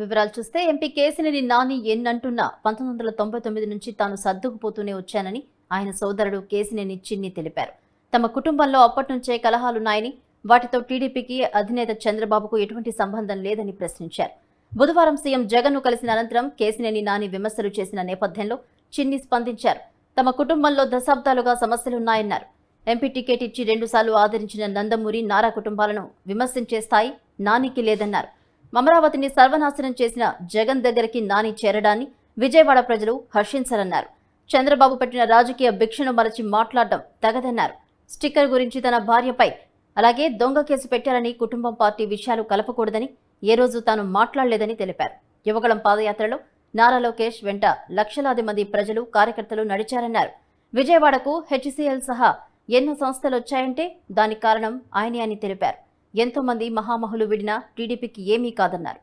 వివరాలు చూస్తే ఎంపీ కేసినేని నాని ఎన్నంటున్నా 1999 నుంచి తాను సర్దుకుపోతూనే వచ్చానని ఆయన సోదరుడు కేసినేని చిన్ని తెలిపారు. తమ కుటుంబంలో అప్పట్నుంచే కలహాలున్నాయని, వాటితో టీడీపీకి అధినేత చంద్రబాబుకు ఎటువంటి సంబంధం లేదని ప్రశ్నించారు. బుధవారం సీఎం జగన్ను కలిసిన అనంతరం కేసినేని నాని విమర్శలు చేసిన నేపథ్యంలో చిన్ని స్పందించారు. తమ కుటుంబంలో దశాబ్దాలుగా సమస్యలున్నాయన్నారు. ఎంపీ టికెట్ ఇచ్చి 2 సార్లు ఆదరించిన నందమూరి, నారా కుటుంబాలను విమర్శించే స్థాయి నానికి లేదన్నారు. అమరావతిని సర్వనాశనం చేసిన జగన్ దగ్గరికి నాని చేరడాన్ని విజయవాడ ప్రజలు హర్షించారన్నారు. చంద్రబాబు పెట్టిన రాజకీయ భిక్షను మరచి మాట్లాడడం తగదన్నారు. స్టిక్కర్ గురించి తన భార్యపై అలాగే దొంగ కేసు పెట్టారని, కుటుంబం పార్టీ విషయాలు కలపకూడదని ఏ రోజు తాను మాట్లాడలేదని తెలిపారు. యువగళం పాదయాత్రలో నారా లోకేష్ వెంట లక్షలాది మంది ప్రజలు, కార్యకర్తలు నడిచారన్నారు. విజయవాడకు హెచ్సిఎల్ సహా ఎన్నో సంస్థలు వచ్చాయంటే దానికి కారణం ఆయనే అని తెలిపారు. ఎంతో మంది మహామహులు విడినా టీడీపీకి ఏమీ కాదన్నారు.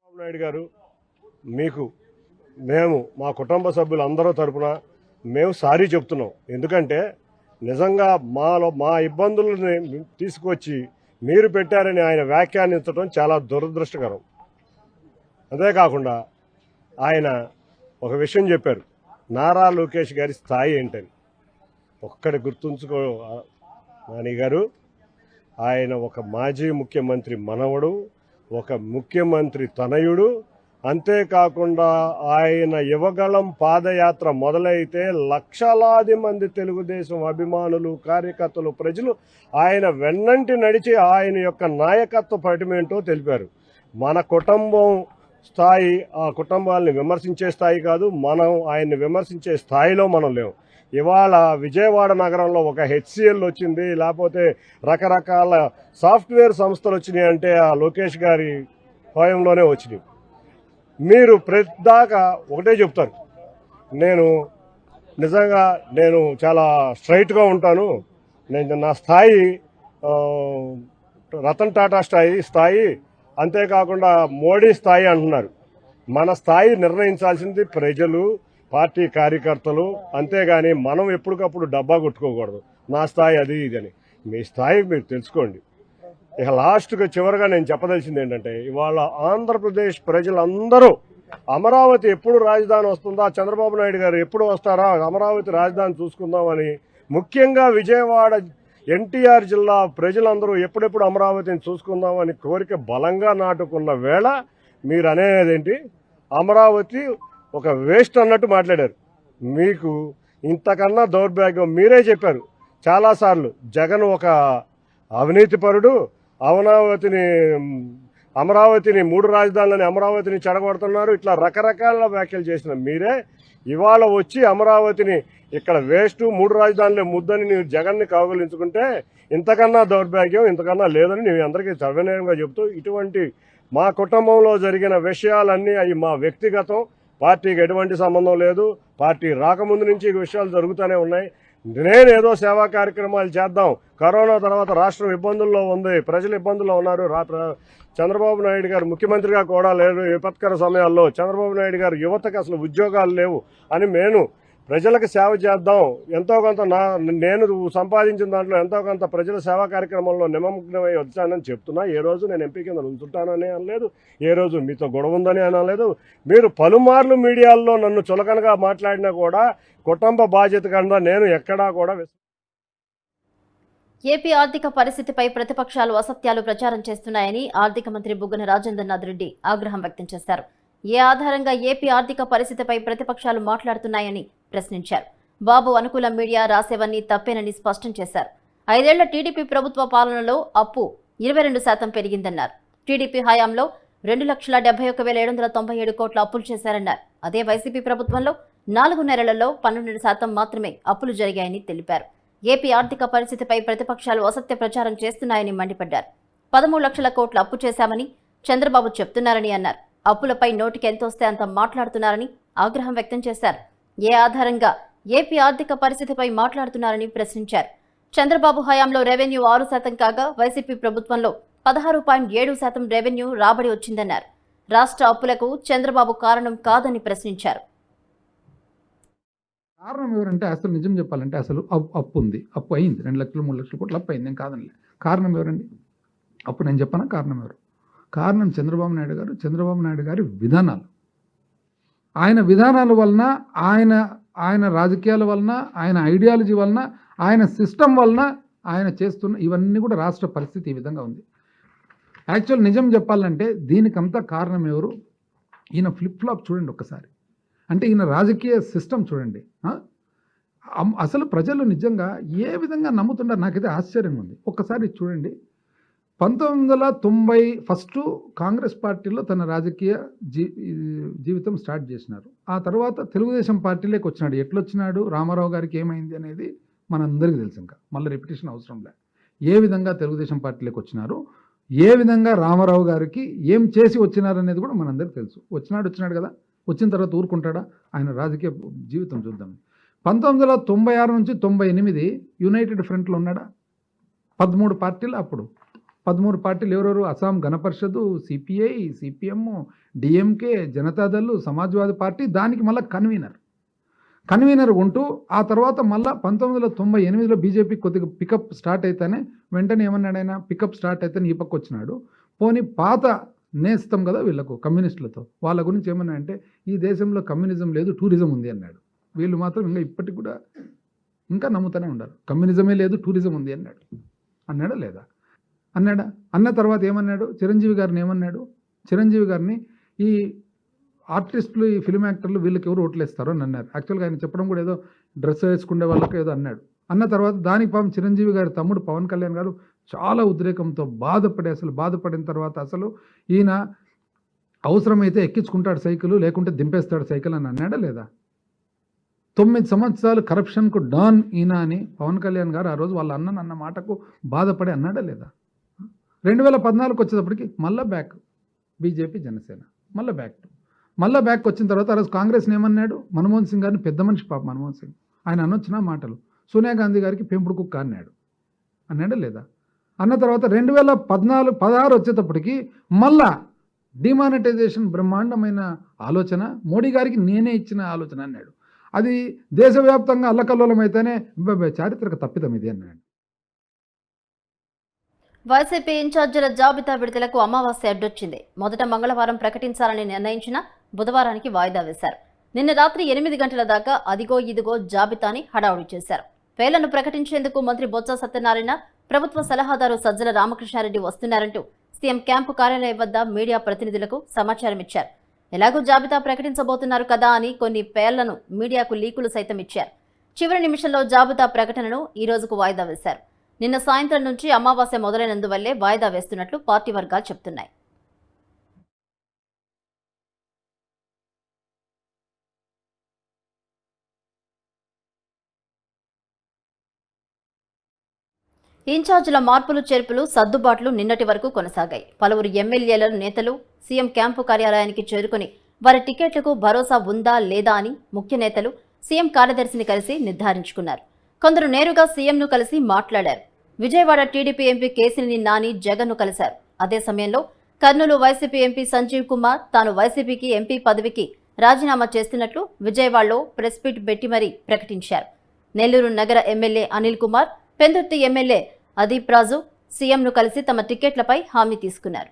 చంద్రబాబు నాయుడు గారు, మీకు మేము మా కుటుంబ సభ్యులందరూ తరపున మేము సారీ చెప్తున్నాం. ఎందుకంటే నిజంగా మా ఇబ్బందులని తీసుకొచ్చి మీరు పెట్టారని ఆయన వ్యాఖ్యానించడం చాలా దురదృష్టకరం. అంతేకాకుండా ఆయన ఒక విషయం చెప్పారు, నారా లోకేష్ గారి స్థాయి ఏంటని. ఒక్కడి గుర్తుంచుకో నాని గారు, ఆయన ఒక మాజీ ముఖ్యమంత్రి మనవడు, ఒక ముఖ్యమంత్రి తనయుడు. అంతేకాకుండా ఆయన యువగళం పాదయాత్ర మొదలైతే లక్షలాది మంది తెలుగుదేశం అభిమానులు, కార్యకర్తలు, ప్రజలు ఆయన వెన్నంటి నడిచి ఆయన యొక్క నాయకత్వ పటిమేంటో తెలిపారు. మన కుటుంబం స్థాయి ఆ కుటుంబాలని విమర్శించే స్థాయి కాదు, మనం ఆయన్ని విమర్శించే స్థాయిలో మనం లేవు. ఇవాళ విజయవాడ నగరంలో ఒక హెచ్సిఎల్ వచ్చింది, లేకపోతే రకరకాల సాఫ్ట్వేర్ సంస్థలు వచ్చినాయి అంటే ఆ లోకేష్ గారి హయాంలోనే వచ్చినాయి. మీరు ప్రతిదాకా ఒకటే చెప్తారు, నేను చాలా స్ట్రైట్గా ఉంటాను, నా స్థాయి రతన్ టాటా స్థాయి అంతేకాకుండా మోడీ స్థాయి అంటున్నారు. మన స్థాయి నిర్ణయించాల్సింది ప్రజలు, పార్టీ కార్యకర్తలు. అంతేగాని మనం ఎప్పటికప్పుడు డబ్బా కొట్టుకోకూడదు, నా స్థాయి అది ఇదని. మీ స్థాయి మీరు తెలుసుకోండి. ఇక లాస్ట్గా చివరిగా నేను చెప్పదలిసింది ఏంటంటే, ఇవాళ ఆంధ్రప్రదేశ్ ప్రజలందరూ అమరావతి ఎప్పుడు రాజధాని వస్తుందా, చంద్రబాబు నాయుడు గారు ఎప్పుడు వస్తారా, అమరావతి రాజధాని చూసుకుందామని, ముఖ్యంగా విజయవాడ ఎన్టీఆర్ జిల్లా ప్రజలందరూ ఎప్పుడెప్పుడు అమరావతిని చూసుకుందామని కోరిక బలంగా నాటుకున్న వేళ మీరు అనేదేంటి, అమరావతి ఒక వేస్ట్ అన్నట్టు మాట్లాడారు. మీకు ఇంతకన్నా దౌర్భాగ్యం మీరే చెప్పారు చాలాసార్లు. జగన్ ఒక అవినీతిపరుడు, అమరావతిని 3 రాజధానులని అమరావతిని చెడగొడుతున్నారు, ఇట్లా రకరకాల వ్యాఖ్యలు చేసిన మీరే ఇవాళ వచ్చి అమరావతిని ఇక్కడ వేస్ట్, 3 రాజధానులే ముద్దని నీవు జగన్ని కౌగులించుకుంటే ఇంతకన్నా దౌర్భాగ్యం ఇంతకన్నా లేదని నేను అందరికీ సర్వనీయంగా చెబుతూ, ఇటువంటి మా కుటుంబంలో జరిగిన విషయాలన్నీ అవి మా వ్యక్తిగతం, పార్టీకి ఎటువంటి సంబంధం లేదు. పార్టీ రాకముందు నుంచి ఈ విషయాలు జరుగుతూనే ఉన్నాయి. నేనేదో సేవా కార్యక్రమాలు చేద్దాం, కరోనా తర్వాత రాష్ట్రం ఇబ్బందుల్లో ఉంది, ప్రజలు ఇబ్బందుల్లో ఉన్నారు, చంద్రబాబు నాయుడు గారు ముఖ్యమంత్రిగా కూడా లేరు, విపత్కర సమయాల్లో చంద్రబాబు నాయుడు గారు యువతకు అసలు ఉద్యోగాలు లేవు అని నేను ప్రజలకు సేవ చేద్దాం, ఎంతో కొంత నేను సంపాదించిన దాంట్లో ఎంతో కొంత ప్రజల సేవా కార్యక్రమంలో నిమగ్నమై వచ్చానని చెప్తున్నా. ఏ రోజు నేను ఎంపీ కింద ఉంచుంటానని అనలేదు, ఏ రోజు మీతో గొడవ ఉందని అనలేదు. మీరు పలుమార్లు మీడియాల్లో నన్ను చులకనగా మాట్లాడినా కూడా కుటుంబ బాధ్యత కింద నేను ఎక్కడా కూడా. ఏపీ ఆర్థిక పరిస్థితిపై ప్రతిపక్షాలు అసత్యాలు ప్రచారం చేస్తున్నాయని ఆర్థిక మంత్రి బుగ్గన రాజేంద్రనాథ్ రెడ్డి ఆగ్రహం వ్యక్తం చేశారు. ఏ ఆధారంగా ఏపీ ఆర్థిక పరిస్థితిపై ప్రతిపక్షాలు మాట్లాడుతున్నాయని ప్రశ్నించారు. బాబు అనుకూల మీడియా రాసేవన్నీ తప్పేనని స్పష్టం చేశారు. 5 ఏళ్ల టీడీపీ ప్రభుత్వ పాలనలో అప్పు 22% పెరిగిందన్నారు. టీడీపీ హయాంలో 2,71,797 కోట్ల అప్పులు చేశారన్నారు. అదే వైసీపీ ప్రభుత్వంలో 4 నెలలలో 12% మాత్రమే అప్పులు జరిగాయని తెలిపారు. ఏపీ ఆర్థిక పరిస్థితిపై ప్రతిపక్షాలు అసత్య ప్రచారం చేస్తున్నాయని మండిపడ్డారు. 13 లక్షల కోట్ల అప్పు చేశామని చంద్రబాబు చెప్తున్నారని అన్నారు. అప్పులపై నోటికి ఎంతొస్తే అంత మాట్లాడుతున్నారని ఆగ్రహం వ్యక్తం చేశారు. ఏ ఆధారంగా ఏపీ ఆర్థిక పరిస్థితిపై మాట్లాడుతున్నారని ప్రశ్నించారు. చంద్రబాబు హయాంలో రెవెన్యూ 6% కాగా వైసీపీ ప్రభుత్వంలో 16.7% రెవెన్యూ రాబడి వచ్చిందన్నారు. రాష్ట్ర అప్పులకు చంద్రబాబు కారణం కాదని ప్రశ్నించారు. కారణం ఎవరంటే, అసలు నిజం చెప్పాలంటే అసలు అప్పు ఉంది, అప్పు అయింది, 2 లక్షలు 3 లక్షల కోట్లు అప్పు అయింది, నేను కాదనిలే. కారణం ఎవరండి? అప్పు నేను చెప్పనా? కారణం ఎవరు? కారణం చంద్రబాబు నాయుడు గారి విధానాలు. ఆయన విధానాల వలన, ఆయన రాజకీయాల వలన, ఆయన ఐడియాలజీ వలన, ఆయన సిస్టమ్ వలన ఆయన చేస్తున్న ఇవన్నీ కూడా రాష్ట్ర పరిస్థితి ఈ విధంగా ఉంది. యాక్చువల్ నిజం చెప్పాలంటే దీనికంతా కారణం ఎవరు? ఈయన ఫ్లిప్ ఫ్లాప్ చూడండి ఒక్కసారి. అంటే ఈయన రాజకీయ సిస్టమ్ చూడండి. అసలు ప్రజలు నిజంగా ఏ విధంగా నమ్ముతున్నారు నాకైతే ఆశ్చర్యంగా ఉంది. ఒక్కసారి చూడండి. 1990 ఫస్ట్ కాంగ్రెస్ పార్టీలో తన రాజకీయ జీవితం స్టార్ట్ చేసినారు. ఆ తర్వాత తెలుగుదేశం పార్టీలోకి వచ్చినాడు. ఎట్లొచ్చినాడు, రామారావు గారికి ఏమైంది అనేది మనందరికీ తెలుసు. ఇంకా మళ్ళీ రిపిటేషన్ అవసరం లే. ఏ విధంగా తెలుగుదేశం పార్టీలోకి వచ్చినారు, ఏ విధంగా రామారావు గారికి ఏం చేసి వచ్చినారు అనేది కూడా మనందరికీ తెలుసు. వచ్చినాడు కదా, వచ్చిన తర్వాత ఊరుకుంటాడా? ఆయన రాజకీయ జీవితం చూద్దాం. 1996 నుంచి 98 యునైటెడ్ ఫ్రంట్లో ఉన్నాడా? 13 పార్టీలు. అప్పుడు 13 పార్టీలు ఎవరెవరు? అస్సాం గణ పరిషత్, CPI, CPM, DMK, Janata Dal, Samajwadi party, దానికి మళ్ళీ కన్వీనర్ ఉంటూ ఆ తర్వాత మళ్ళీ 1998లో బీజేపీ కొద్దిగా పికప్ స్టార్ట్ అయితేనే వెంటనే ఏమన్నాడు ఆయన? పికప్ స్టార్ట్ అయితే ఈ పక్క వచ్చినాడు. పోనీ పాత నేస్తం కదా వీళ్ళకు కమ్యూనిస్టులతో, వాళ్ళ గురించి ఏమన్నా అంటే ఈ దేశంలో కమ్యూనిజం లేదు, టూరిజం ఉంది అన్నాడు. వీళ్ళు మాత్రం ఇంకా ఇప్పటికి కూడా ఇంకా నమ్ముతూనే ఉన్నారు. కమ్యూనిజమే లేదు, టూరిజం ఉంది అన్నాడా లేదా? అన్న తర్వాత ఏమన్నాడు? చిరంజీవి గారిని ఏమన్నాడు? చిరంజీవి గారిని ఈ ఆర్టిస్టులు, ఈ ఫిల్మ్ యాక్టర్లు వీళ్ళకి ఎవరు ఓట్లేస్తారో అని అన్నారు. యాక్చువల్గా ఆయన చెప్పడం కూడా ఏదో డ్రెస్ వేసుకునే వాళ్ళకి ఏదో అన్నాడు. అన్న తర్వాత దానికి పాపం చిరంజీవి గారి తమ్ముడు పవన్ కళ్యాణ్ గారు చాలా ఉద్రేకంతో బాధపడిన తర్వాత అసలు ఈయన అవసరమైతే ఎక్కించుకుంటాడు సైకిల్, లేకుంటే దింపేస్తాడు సైకిల్ అని అన్నాడా లేదా? 9 సంవత్సరాలు కరప్షన్కు డాన్ ఈయన అని పవన్ కళ్యాణ్ గారు ఆ రోజు వాళ్ళ అన్న మాటకు బాధపడి అన్నాడా లేదా? 2014 వచ్చేటప్పటికి మళ్ళీ బ్యాక్ బీజేపీ, జనసేన, మళ్ళీ బ్యాక్ వచ్చిన తర్వాత ఆ రోజు కాంగ్రెస్ని ఏమన్నాడు? మన్మోహన్ సింగ్ గారిని, పెద్ద మనిషి పాప మన్మోహన్ సింగ్, ఆయన అనొచ్చిన మాటలు. సోనియా గాంధీ గారికి పెంపుడు కుక్క అన్నాడా లేదా? అన్న తర్వాత 2016 వచ్చేటప్పటికి మళ్ళా డిమానిటైజేషన్ బ్రహ్మాండమైన ఆలోచన, మోడీ గారికి నేనే ఇచ్చిన ఆలోచన అన్నాడు. అది దేశవ్యాప్తంగా అల్లకల్లోలం అయితేనే చారిత్రక తప్పిదం ఇది అన్నాడు. వైసీపీ ఇన్ఛార్జీల జాబితా విడుదలకు అమావాస్య అడ్డొచ్చింది. మొదట మంగళవారం ప్రకటించాలని నిర్ణయించిన బుధవారానికి వాయిదా వేశారు. నిన్న రాత్రి 8 గంటల దాకా అదిగో ఇదిగో జాబితాని హడావుడి చేశారు. పేర్లను ప్రకటించేందుకు మంత్రి బొత్స సత్యనారాయణ, ప్రభుత్వ సలహాదారు సజ్జల రామకృష్ణారెడ్డి వస్తున్నారంటూ సీఎం క్యాంపు కార్యాలయం వద్ద మీడియా ప్రతినిధులకు సమాచారం ఇచ్చారు. ఎలాగూ జాబితా ప్రకటించబోతున్నారు కదా అని కొన్ని పేర్లను మీడియాకు లీకులు సైతం ఇచ్చారు. చివరి నిమిషంలో జాబితా ప్రకటనను ఈ రోజుకు వాయిదా వేశారు. నిన్న సాయంత్రం నుంచి అమావాస్య మొదలైనందువల్లే వాయిదా వేస్తున్నట్లు పార్టీ వర్గాలు చెబుతున్నాయి. ఇన్ఛార్జీల మార్పులు చేర్పులు సర్దుబాట్లు నిన్నటి వరకు కొనసాగాయి. పలువురు ఎమ్మెల్యేల నేతలు సీఎం క్యాంపు కార్యాలయానికి చేరుకుని వారి టికెట్లకు భరోసా ఉందా లేదా అని ముఖ్య నేతలు సీఎం కార్యదర్శిని కలిసి నిర్ధారించుకున్నారు. కొందరు నేరుగా సీఎంను కలిసి మాట్లాడారు. విజయవాడ టీడీపీ ఎంపీ కేసినేని నాని జగన్ను కలిశారు. అదే సమయంలో కర్నూలు వైసీపీ ఎంపీ సంజీవ్ కుమార్ తాను వైసీపీకి ఎంపీ పదవికి రాజీనామా చేస్తున్నట్లు విజయవాడలో ప్రెస్ మీట్ పెట్టి మరీ ప్రకటించారు. నెల్లూరు నగర ఎమ్మెల్యే అనిల్ కుమార్, పెందుర్తి ఎమ్మెల్యే అదీప్ రాజు సీఎంను కలిసి తమ టికెట్లపై హామీ తీసుకున్నారు.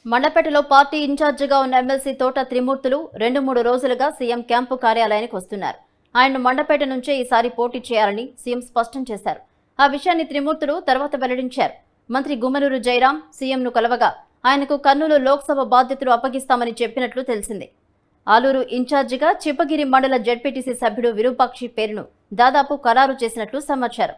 మండపేటలో పార్టీ ఇన్ఛార్జిగా ఉన్న ఎమ్మెల్సీ తోట త్రిమూర్తులు 2-3 రోజులుగా సీఎం క్యాంపు కార్యాలయానికి వస్తున్నారు. ఆయన్ను మండపేట నుంచే ఈసారి పోటీ చేయాలని సీఎం స్పష్టం చేశారు. ఆ విషయాన్ని త్రిమూర్తులు తర్వాత వెల్లడించారు. మంత్రి గుమ్మనూరు జయరాం సీఎంను కలవగా ఆయనకు కర్నూలు లోక్సభ బాధ్యతలు అప్పగిస్తామని చెప్పినట్లు తెలిసింది. ఆలూరు ఇన్ఛార్జిగా చిప్పగిరి మండల జెడ్పీటీసీ సభ్యుడు విరూపాక్షి పేరును దాదాపు ఖరారు చేసినట్లు సమాచారం.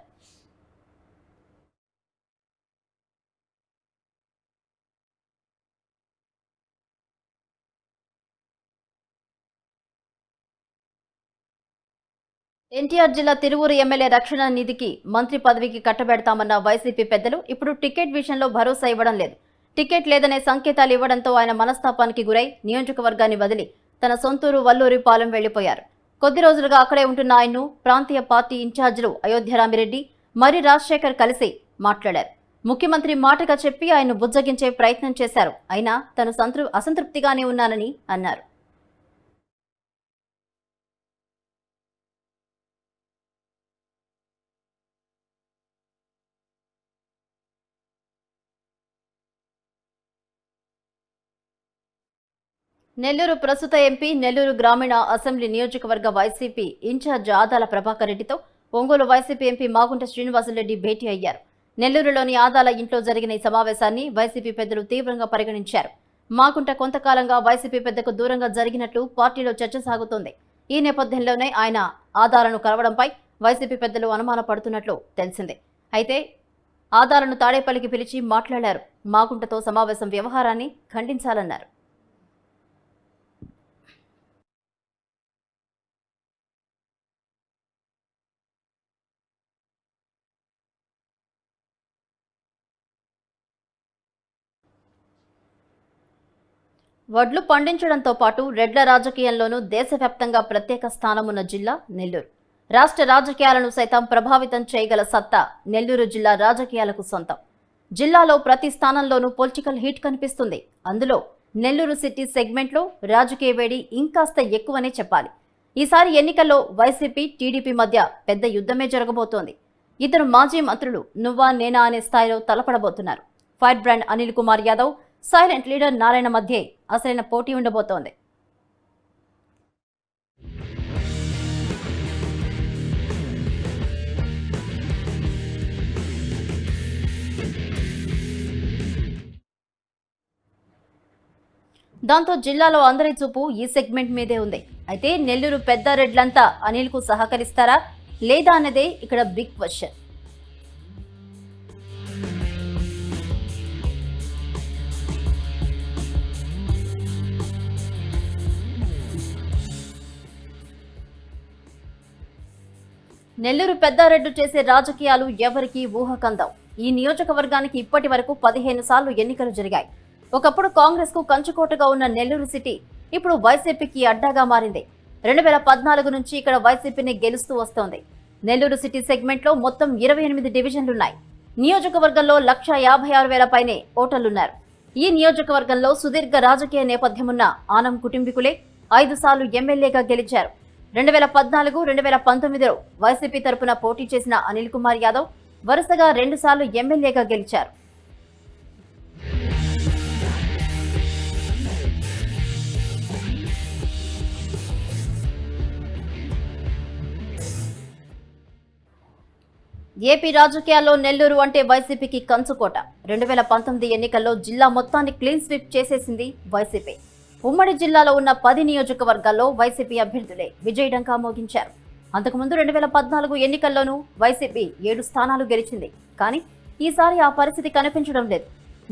ఎన్టీఆర్ జిల్లా తిరువూరు ఎమ్మెల్యే రక్షణ నిధికి మంత్రి పదవికి కట్టబెడతామన్న వైసీపీ పెద్దలు ఇప్పుడు టికెట్ విషయంలో భరోసా ఇవ్వడం లేదు. టికెట్ లేదనే సంకేతాలు ఇవ్వడంతో ఆయన మనస్తాపానికి గురై నియోజకవర్గాన్ని వదిలి తన సొంతూరు వల్లూరిపాలెం వెళ్లిపోయారు. కొద్ది రోజులుగా అక్కడే ఉంటున్న ఆయన్ను ప్రాంతీయ పార్టీ ఇన్ఛార్జీలు అయోధ్యరామిరెడ్డి, మరి రాజశేఖర్ కలిసి మాట్లాడారు. ముఖ్యమంత్రి మాటగా చెప్పి ఆయన్ను బుజ్జగించే ప్రయత్నం చేశారు. అయినా తను అసంతృప్తిగానే ఉన్నానని అన్నారు. నెల్లూరు ప్రస్తుత ఎంపీ నెల్లూరు గ్రామీణ అసెంబ్లీ నియోజకవర్గ వైసీపీ ఇన్ఛార్జ్ ఆదాల ప్రభాకర్ రెడ్డితో ఒంగోలు వైసీపీ ఎంపీ మాగుంట శ్రీనివాసరెడ్డి భేటీ అయ్యారు. నెల్లూరులోని ఆదాల ఇంట్లో జరిగిన ఈ సమావేశాన్ని వైసీపీ పెద్దలు తీవ్రంగా పరిగణించారు. మాగుంట కొంతకాలంగా వైసీపీ పెద్దకు దూరంగా జరిగినట్లు పార్టీలో చర్చ సాగుతోంది. ఈ నేపథ్యంలోనే ఆయన ఆదాలను కలవడంపై వైసీపీ పెద్దలు అనుమానపడుతున్నట్లు తెలిసిందే. అయితే ఆదాలను తాడేపల్లికి పిలిచి మాట్లాడారు. మాగుంటతో సమావేశం వ్యవహారాన్ని ఖండించాలన్నారు. వడ్లు పండించడంతో పాటు రెడ్ల రాజకీయంలోనూ దేశవ్యాప్తంగా ప్రత్యేక స్థానమున్న జిల్లా నెల్లూరు. రాష్ట్ర రాజకీయాలను సైతం ప్రభావితం చేయగల సత్తా నెల్లూరు జిల్లా రాజకీయాలకు సొంతం. జిల్లాలో ప్రతి స్థానంలోనూ పొలిటికల్ హీట్ కనిపిస్తుంది. అందులో నెల్లూరు సిటీ సెగ్మెంట్లో రాజకీయ వేడి ఇంకాస్త ఎక్కువనే చెప్పాలి. ఈసారి ఎన్నికల్లో వైసీపీ, టీడీపీ మధ్య పెద్ద యుద్ధమే జరగబోతోంది. ఇద్దరు మాజీ మంత్రులు నువ్వా నేనా అనే స్థాయిలో తలపడబోతున్నారు. Firebrand Anil Kumar Yadav, silent leader Narayana మధ్య అసలైన పోటీ ఉండబోతోంది. దాంతో జిల్లాలో అందరి చూపు ఈ సెగ్మెంట్ మీదే ఉంది. అయితే నెల్లూరు పెద్ద రెడ్లంతా అనిల్ కు సహకరిస్తారా లేదా అన్నదే ఇక్కడ బిగ్ క్వశ్చన్. నెల్లూరు పెద్దారెడ్డి చేసే రాజకీయాలు ఎవరికీ ఊహకందం. ఈ నియోజకవర్గానికి ఇప్పటి వరకు 15 సార్లు ఎన్నికలు జరిగాయి. ఒకప్పుడు కాంగ్రెస్ కు కంచుకోటగా ఉన్న నెల్లూరు సిటీ ఇప్పుడు వైసీపీకి అడ్డాగా మారింది. 2014 నుంచి ఇక్కడ వైసీపీని గెలుస్తూ వస్తోంది. నెల్లూరు సిటీ సెగ్మెంట్ లో మొత్తం 28 డివిజన్లున్నాయి. నియోజకవర్గంలో 156,000 పైనే ఓటర్లున్నారు. ఈ నియోజకవర్గంలో సుదీర్ఘ రాజకీయ నేపథ్యమున్న ఆనం కుటుంబీకులే 5 సార్లు ఎమ్మెల్యేగా గెలిచారు. 2014, 2019లో వైసీపీ తరపున పోటీ చేసిన అనిల్ కుమార్ యాదవ్ వరుసగా 2 సార్లు ఎమ్మెల్యేగా గెలిచారు. ఏపీ రాజకీయాల్లో నెల్లూరు అంటే వైసీపీకి కంచుకోట. 2019 ఎన్నికల్లో జిల్లా మొత్తాన్ని క్లీన్ స్వీప్ చేసేసింది వైసీపీ. ఉమ్మడి జిల్లాలో ఉన్న 10 నియోజకవర్గాల్లో వైసీపీ అభ్యర్థులే విజయడంకా మోగించారు. అంతకుముందు 2014 ఎన్నికల్లోనూ వైసీపీ 7 స్థానాలు గెలిచింది. కానీ ఈసారి ఆ పరిస్థితి కనిపించడం లేదు.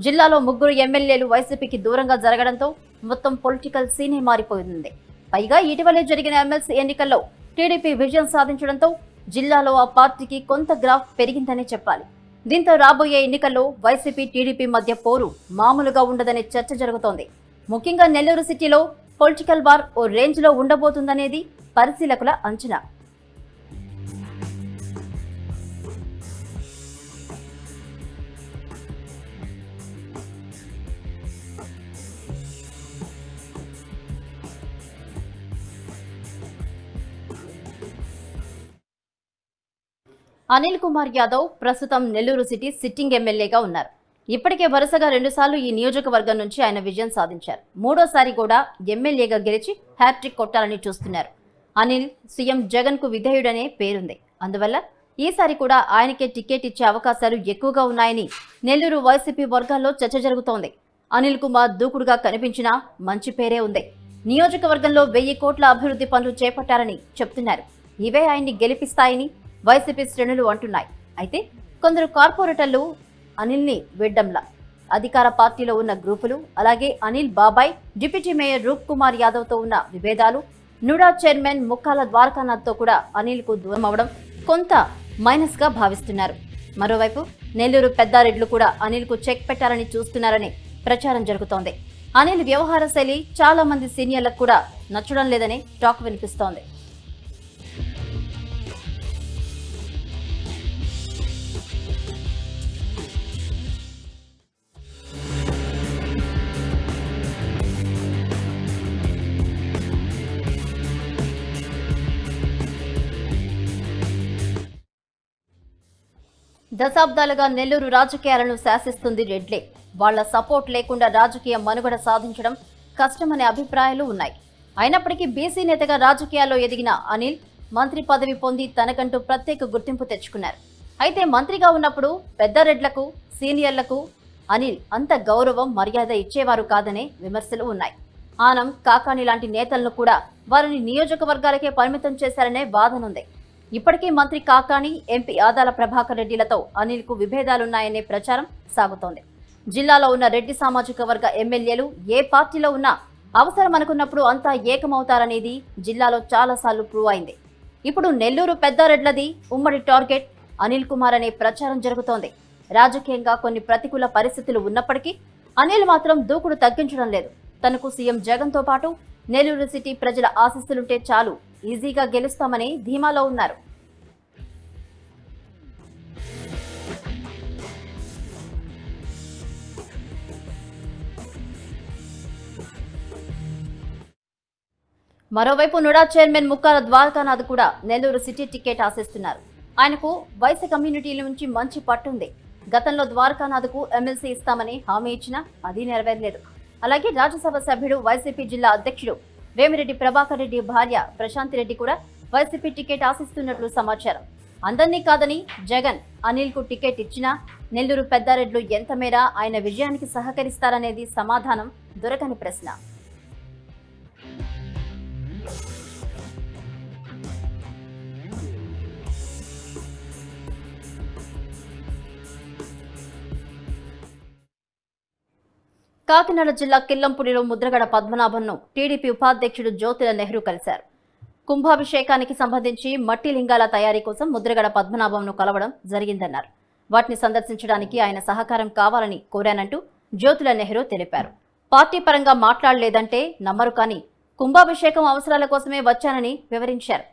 జిల్లాలో 3 ఎమ్మెల్యేలు వైసీపీకి దూరంగా జరగడంతో మొత్తం పొలిటికల్ సీనే మారిపోయింది. పైగా ఇటీవలే జరిగిన ఎమ్మెల్సీ ఎన్నికల్లో టీడీపీ విజయం సాధించడంతో జిల్లాలో ఆ పార్టీకి కొంత గ్రాఫ్ పెరిగిందనే చెప్పాలి. దీంతో రాబోయే ఎన్నికల్లో వైసీపీ, టీడీపీ మధ్య పోరు మామూలుగా ఉండదనే చర్చ జరుగుతోంది. ముఖ్యంగా నెల్లూరు సిటీలో పొలిటికల్ వార్ ఓ రేంజ్ లో ఉండబోతుందనేది పరిశీలకుల అంచనా. అనిల్ కుమార్ యాదవ్ ప్రస్తుతం నెల్లూరు సిటీ సిట్టింగ్ ఎమ్మెల్యేగా ఉన్నారు. ఇప్పటికే వరుసగా 2 సార్లు ఈ నియోజకవర్గం నుంచి ఆయన విజయం సాధించారు. 3వ సారి కూడా ఎమ్మెల్యేగా గెలిచి హ్యాట్రిక్ కొట్టాలని చూస్తున్నారు. అనిల్ సీఎం జగన్ కు విధేయుడనే పేరుంది. అందువల్ల ఈసారి కూడా ఆయనకే టికెట్ ఇచ్చే అవకాశాలు ఎక్కువగా ఉన్నాయని నెల్లూరు వైసీపీ వర్గాల్లో చర్చ జరుగుతోంది. అనిల్ కుమార్ దూకుడుగా కనిపించినా మంచి పేరే ఉంది. నియోజకవర్గంలో 1000 కోట్ల అభివృద్ధి పనులు చేపట్టారని చెప్తున్నారు. ఇవే ఆయన్ని గెలిపిస్తాయని వైసీపీ శ్రేణులు అంటున్నాయి. అయితే కొందరు కార్పొరేటర్లు అనిల్ని వెడ్డంలా, అధికార పార్టీలో ఉన్న గ్రూపులు, అలాగే అనిల్ బాబాయ్, డిప్యూటీ మేయర్ రూప్ కుమార్ యాదవ్తో ఉన్న విభేదాలు, నుడా చైర్మన్ ముక్కాల ద్వారకానాథ్తో కూడా అనిల్కు దూరం అవడం కొంత మైనస్గా భావిస్తున్నారు. మరోవైపు నెల్లూరు పెద్దారెడ్లు కూడా అనిల్కు చెక్ పెట్టారని చూస్తున్నారని ప్రచారం జరుగుతోంది. అనిల్ వ్యవహార శైలి చాలా మంది సీనియర్లకు కూడా నచ్చడం లేదని టాక్ వినిపిస్తోంది. దశాబ్దాలుగా నెల్లూరు రాజకీయాలను శాసిస్తుంది రెడ్లే. వాళ్ల సపోర్ట్ లేకుండా రాజకీయ మనుగడ సాధించడం కష్టమనే అభిప్రాయాలు ఉన్నాయి. అయినప్పటికీ బీసీ నేతగా రాజకీయాల్లో ఎదిగిన అనిల్ మంత్రి పదవి పొంది తనకంటూ ప్రత్యేక గుర్తింపు తెచ్చుకున్నారు. అయితే మంత్రిగా ఉన్నప్పుడు పెద్దరెడ్లకు, సీనియర్లకు అనిల్ అంత గౌరవం, మర్యాద ఇచ్చేవారు కాదనే విమర్శలు ఉన్నాయి. ఆనం, కాకాని లాంటి నేతలను కూడా వారిని నియోజకవర్గాలకే పరిమితం చేశారనే వాదనుంది. ఇప్పటికీ మంత్రి కాకాని, ఎంపీ ఆదాల ప్రభాకర్ రెడ్డిలతో అనిల్కు విభేదాలున్నాయనే ప్రచారం సాగుతోంది. జిల్లాలో ఉన్న రెడ్డి సామాజిక వర్గ ఎమ్మెల్యేలు ఏ పార్టీలో ఉన్నా అవసరం అనుకున్నప్పుడు అంతా ఏకమవుతారనేది జిల్లాలో చాలాసార్లు ప్రూవ్ అయింది. ఇప్పుడు నెల్లూరు పెద్దారెడ్లది ఉమ్మడి టార్గెట్ అనిల్ కుమార్ అనే ప్రచారం జరుగుతోంది. రాజకీయంగా కొన్ని ప్రతికూల పరిస్థితులు ఉన్నప్పటికీ అనిల్ మాత్రం దూకుడు తగ్గించడం లేదు. తనకు సీఎం జగన్తో పాటు నెల్లూరు సిటీ ప్రజల ఆశీస్సులుంటే చాలు, ఈజీగా గెలుస్తామని ధీమాలో ఉన్నారు. మరోవైపు నుడా చైర్మన్ ముక్కాల ద్వారకానాథ్ కూడా నెల్లూరు సిటీ టికెట్ ఆశిస్తున్నారు. ఆయనకు వైశ్య కమ్యూనిటీల నుంచి మంచి పట్టుంది. గతంలో ద్వారకానాథ్కు ఎమ్మెల్సీ ఇస్తామని హామీ ఇచ్చినా అది నెరవేరలేదు. అలాగే రాజ్యసభ సభ్యుడు, వైసీపీ జిల్లా అధ్యక్షుడు వేమిరెడ్డి ప్రభాకర్ రెడ్డి భార్య ప్రశాంతి రెడ్డి కూడా వైసీపీ టికెట్ ఆశిస్తున్నట్లు సమాచారం. అందరినీ కాదని జగన్ అనిల్కు టికెట్ ఇచ్చినా నెల్లూరు పెద్దారెడ్లు ఎంత మేర ఆయన విజయానికి సహకరిస్తారనేది సమాధానం దొరకని ప్రశ్న. కాకినాడ జిల్లా కిల్లంపూడిలో ముద్రగడ పద్మనాభంను టీడీపీ ఉపాధ్యక్షుడు జ్యోతుల నెహ్రూ కలిశారు. కుంభాభిషేకానికి సంబంధించి మట్టి లింగాల తయారీ కోసం ముద్రగడ పద్మనాభంను కలవడం జరిగిందన్నారు. వాటిని సందర్శించడానికి ఆయన సహకారం కావాలని కోరానంటూ జ్యోతుల నెహ్రూ తెలిపారు. పార్టీ పరంగా మాట్లాడలేదంటే నమ్మరు, కానీ కుంభాభిషేకం అవసరాల కోసమే వచ్చానని వివరించారు.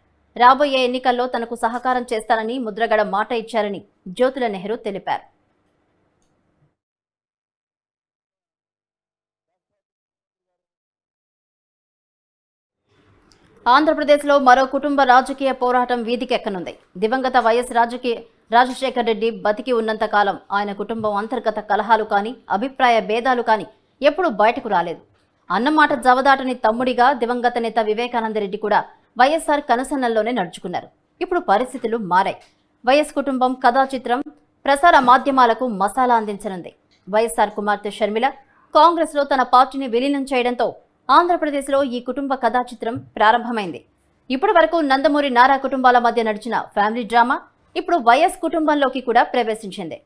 రాబోయే ఎన్నికల్లో తనకు సహకారం చేస్తానని ముద్రగడ మాట ఇచ్చారని జ్యోతుల నెహ్రూ తెలిపారు. ఆంధ్రప్రదేశ్లో మరో కుటుంబ రాజకీయ పోరాటం వీధికెక్కనుంది. దివంగత వైఎస్ రాజశేఖర్ రెడ్డి బతికి ఉన్నంత కాలం ఆయన కుటుంబం అంతర్గత కలహాలు కానీ, అభిప్రాయ భేదాలు కానీ ఎప్పుడూ బయటకు రాలేదు. అన్నమాట జవదాటని తమ్ముడిగా దివంగత నేత వివేకానందరెడ్డి కూడా వైఎస్ఆర్ కనుసన్నల్లోనే నడుచుకున్నారు. ఇప్పుడు పరిస్థితులు మారాయి. వైఎస్ కుటుంబం కథా చిత్రం ప్రసార మాధ్యమాలకు మసాలా అందించనుంది. వైఎస్ఆర్ కుమార్తె షర్మిల కాంగ్రెస్లో తన పార్టీని విలీనం చేయడంతో ఆంధ్రప్రదేశ్లో ఈ కుటుంబ కథా చిత్రం ప్రారంభమైంది. ఇప్పటి వరకు నందమూరి, నారా కుటుంబాల మధ్య నడిచిన ఫ్యామిలీ డ్రామా ఇప్పుడు వైఎస్ కుటుంబంలోకి కూడా ప్రవేశించింది.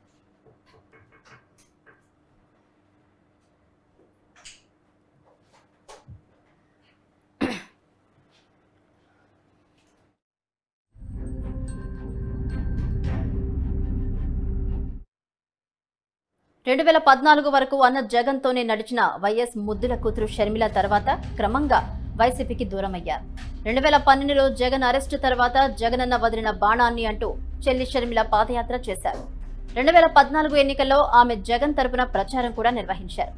రెండు 2014 వరకు అన్న జగన్తోనే నడిచిన వైఎస్ ముద్దుల కూతురు షర్మిల తర్వాత క్రమంగా వైసీపీకి దూరమయ్యారు. 2012లో జగన్ అరెస్టు తర్వాత జగనన్న వదిలిన బాణాన్ని అంటూ చెల్లి షర్మిల పాదయాత్ర చేశారు. 2014 ఎన్నికల్లో ఆమె జగన్ తరపున ప్రచారం కూడా నిర్వహించారు.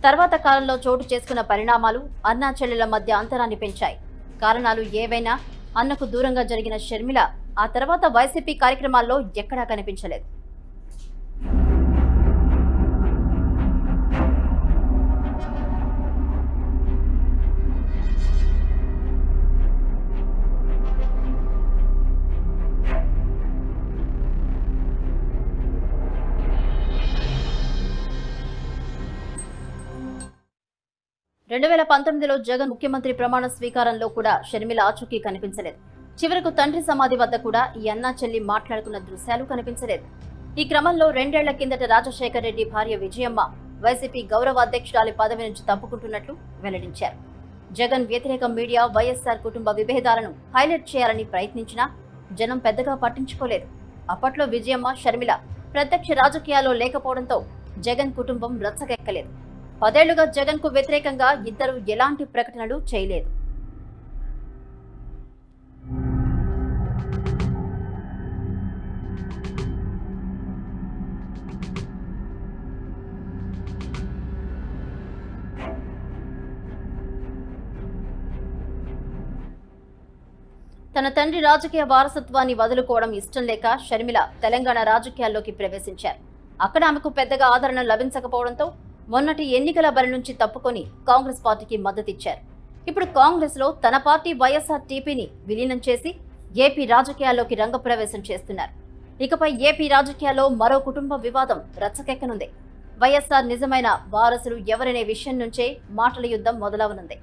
తర్వాత కాలంలో చోటు చేసుకున్న పరిణామాలు అన్నా చెల్లెల మధ్య అంతరాన్ని పెంచాయి. కారణాలు ఏవైనా అన్నకు దూరంగా జరిగిన షర్మిల ఆ తర్వాత వైసీపీ కార్యక్రమాల్లో ఎక్కడా కనిపించలేదు. రెండు 2019లో జగన్ ముఖ్యమంత్రి ప్రమాణ స్వీకారంలో కూడా షర్మిల ఆచూకీ కనిపించలేదు. చివరకు తండ్రి సమాధి వద్ద కూడా ఈ అన్నా చెల్లి మాట్లాడుకున్న దృశ్యాలు కనిపించలేదు. ఈ క్రమంలో 2 ఏళ్ల కిందట రాజశేఖర్ రెడ్డి భార్య విజయమ్మ వైసీపీ గౌరవ అధ్యక్షురాలి పదవి నుంచి తప్పుకుంటున్నట్లు వెల్లడించారు. జగన్ వ్యతిరేక మీడియా వైఎస్ఆర్ కుటుంబ విభేదాలను హైలైట్ చేయాలని ప్రయత్నించినా జనం పెద్దగా పట్టించుకోలేదు. అప్పట్లో విజయమ్మ, షర్మిల ప్రత్యక్ష రాజకీయాల్లో లేకపోవడంతో జగన్ కుటుంబం రచ్చకెక్కలేదు. 10 ఏళ్లుగా జగన్ కు వ్యతిరేకంగా ఇద్దరు ఎలాంటి ప్రకటనలు చేయలేదు. తన తండ్రి రాజకీయ వారసత్వాన్ని వదులుకోవడం ఇష్టం లేక షర్మిల తెలంగాణ రాజకీయాల్లోకి ప్రవేశించారు. అక్కడ ఆమెకు పెద్దగా ఆదరణ లభించకపోవడంతో మొన్నటి ఎన్నికల బరి నుంచి తప్పుకొని కాంగ్రెస్ పార్టీకి మద్దతిచ్చారు. ఇప్పుడు కాంగ్రెస్ లో తన పార్టీ వైఎస్ఆర్టీపీని విలీనం చేసి ఏపీ రాజకీయాల్లోకి రంగప్రవేశం చేస్తున్నారు. ఇకపై ఏపీ రాజకీయాల్లో మరో కుటుంబ వివాదం రచ్చకెక్కనుంది. వైఎస్ఆర్ నిజమైన వారసులు ఎవరనే విషయం నుంచే మాటల యుద్ధం మొదలవనుంది.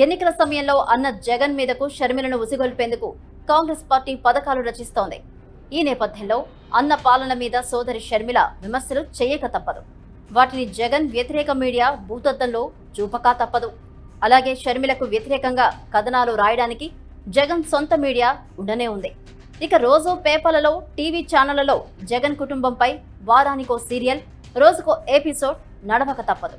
ఎన్నికల సమయంలో అన్న జగన్ మీదకు షర్మిలను ఉసిగొల్పేందుకు కాంగ్రెస్ పార్టీ పథకాలు రచిస్తోంది. ఈ నేపథ్యంలో అన్న పాలన మీద సోదరి షర్మిల విమర్శలు చేయక తప్పదు. వాటిని జగన్ వ్యతిరేక మీడియా భూతద్దంలో చూపక తప్పదు. అలాగే షర్మిలకు వ్యతిరేకంగా కథనాలు రాయడానికి జగన్ సొంత మీడియా ఉండనే ఉంది. ఇక రోజు పేపర్లలో, టీవీ ఛానళ్లలో జగన్ కుటుంబంపై వారానికో సీరియల్, రోజుకో ఎపిసోడ్ నడవక తప్పదు.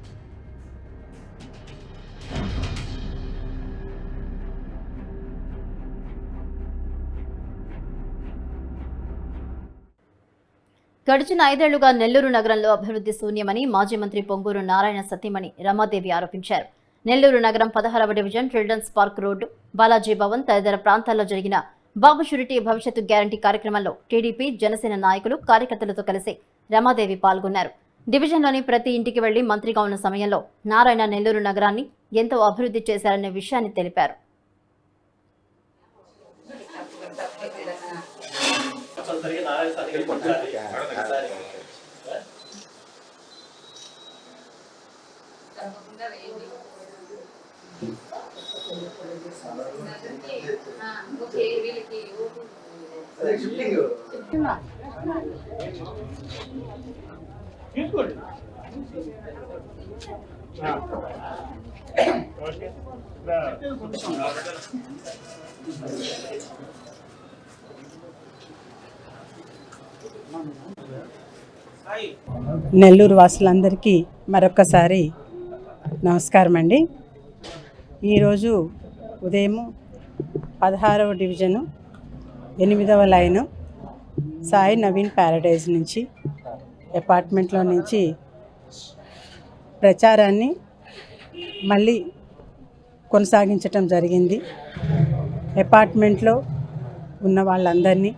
గడిచిన 5 ఏళ్లుగా నెల్లూరు నగరంలో అభివృద్ధి శూన్యమని మాజీ మంత్రి పొంగూరు నారాయణ సతీమణి రమాదేవి ఆరోపించారు. నెల్లూరు నగరం 16వ division children's park road, Balaji Bhavan తదితర ప్రాంతాల్లో జరిగిన బాబు షూరిటీ భవిష్యత్తు గ్యారంటీ కార్యక్రమంలో టీడీపీ, జనసేన నాయకులు, కార్యకర్తలతో కలిసి రమాదేవి పాల్గొన్నారు. డివిజన్లోని ప్రతి ఇంటికి వెళ్లి మంత్రిగా ఉన్న సమయంలో నారాయణ నెల్లూరు నగరాన్ని ఎంతో అభివృద్ధి చేశారనే విషయాన్ని తెలిపారు. నెల్లూరు వాసులందరికీ మరొక్కసారి నమస్కారం అండి. ఈరోజు ఉదయం 16వ డివిజను 8వ లైను సాయి నవీన్ ప్యారడైజ్ నుంచి అపార్ట్మెంట్లో నుంచి ప్రచారాన్ని మళ్ళీ కొనసాగించటం జరిగింది. అపార్ట్మెంట్లో ఉన్న వాళ్ళందరినీ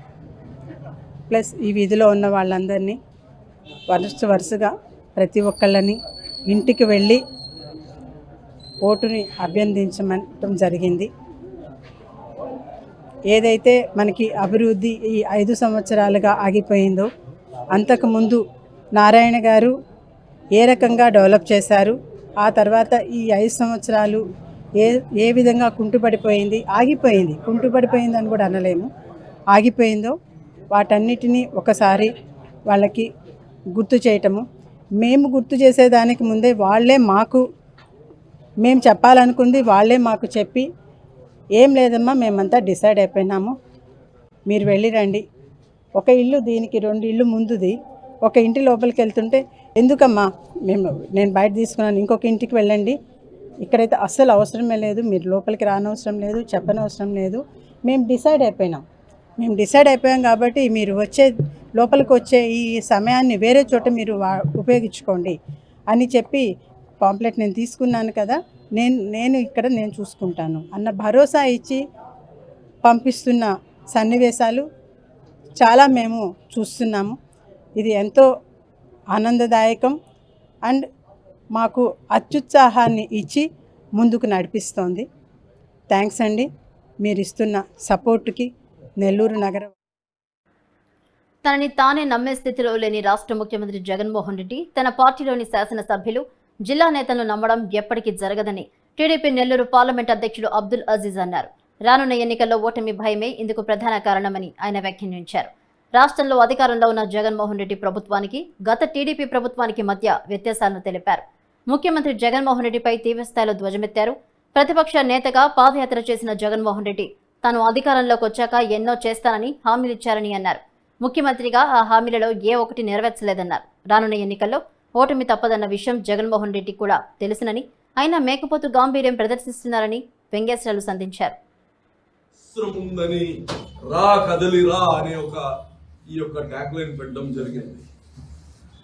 ప్లస్ ఈ వీధిలో ఉన్న వాళ్ళందరినీ వరుసగా ప్రతి ఒక్కళ్ళని ఇంటికి వెళ్ళి ఓటుని అభ్యర్థించడం జరిగింది. ఏదైతే మనకి అభివృద్ధి ఈ 5 సంవత్సరాలుగా ఆగిపోయిందో, అంతకుముందు నారాయణ గారు ఏ రకంగా డెవలప్ చేశారు, ఆ తర్వాత ఈ 5 సంవత్సరాలు ఏ విధంగా కుంటుపడిపోయింది అని కూడా అనలేము, ఆగిపోయిందో వాటన్నిటినీ ఒకసారి వాళ్ళకి గుర్తు చేయటము. మేము గుర్తు చేసేదానికి ముందే మేము చెప్పాలనుకుంది వాళ్ళే మాకు చెప్పి, ఏం లేదమ్మా మేమంతా డిసైడ్ అయిపోయినాము, మీరు వెళ్ళి రండి, ఒక ఇల్లు దీనికి 2 ఇళ్ళు ముందుది, ఒక ఇంటి లోపలికి వెళ్తుంటే ఎందుకమ్మా నేను బయట తీసుకున్నాను, ఇంకొక ఇంటికి వెళ్ళండి, ఇక్కడైతే అస్సలు అవసరమే లేదు, మీరు లోపలికి రానవసరం లేదు, చెప్పనవసరం లేదు, మేము డిసైడ్ అయిపోయాం కాబట్టి మీరు లోపలికి వచ్చే ఈ సమయాన్ని వేరే చోట మీరు ఉపయోగించుకోండి అని చెప్పి పాంప్లెట్ నేను తీసుకున్నాను కదా, నేను చూసుకుంటాను అన్న భరోసా ఇచ్చి పంపిస్తున్న సన్నివేశాలు చాలా మేము చూస్తున్నాము. ఇది ఎంతో ఆనందదాయకం అండ్ మాకు అత్యుత్సాహాన్ని ఇచ్చి ముందుకు నడిపిస్తోంది. థ్యాంక్స్ అండి మీరు ఇస్తున్న సపోర్టుకి. నెల్లూరు నగరం తనని తానే నమ్మే స్థితిలో లేని రాష్ట్ర ముఖ్యమంత్రి జగన్మోహన్ రెడ్డి తన పార్టీలోని శాసనసభ్యులు, జిల్లా నేతలను నమ్మడం ఎప్పటికీ జరగదని టీడీపీ నెల్లూరు పార్లమెంట్ అధ్యక్షుడు అబ్దుల్ అజీజ్ అన్నారు. రానున్న ఎన్నికల్లో ఓటమి భయమే ఇందుకు ప్రధాన కారణమని ఆయన వ్యాఖ్యానించారు. రాష్ట్రంలో అధికారంలో ఉన్న జగన్మోహన్ రెడ్డి ప్రభుత్వానికి, గత టీడీపీ ప్రభుత్వానికి మధ్య వ్యత్యాసాలను తెలిపారు. ముఖ్యమంత్రి జగన్మోహన్ రెడ్డిపై తీవ్రస్థాయిలో ధ్వజమెత్తారు. ప్రతిపక్ష నేతగా పాదయాత్ర చేసిన జగన్మోహన్ రెడ్డి తాను అధికారంలోకి వచ్చాక ఎన్నో చేస్తానని హామీలిచ్చారని అన్నారు. ముఖ్యమంత్రిగా ఆ హామీలలో ఏ ఒక్కటి నెరవేర్చలేదన్నారు. రానున్న ఎన్నికల్లో ఓటమి తప్పదన్న విషయం జగన్మోహన్ రెడ్డి కూడా తెలుసునని, అయినా మేకపోతు గాంభీర్యం ప్రదర్శిస్తున్నారని వ్యంగ్యాస్త్రాలు సంధించారు.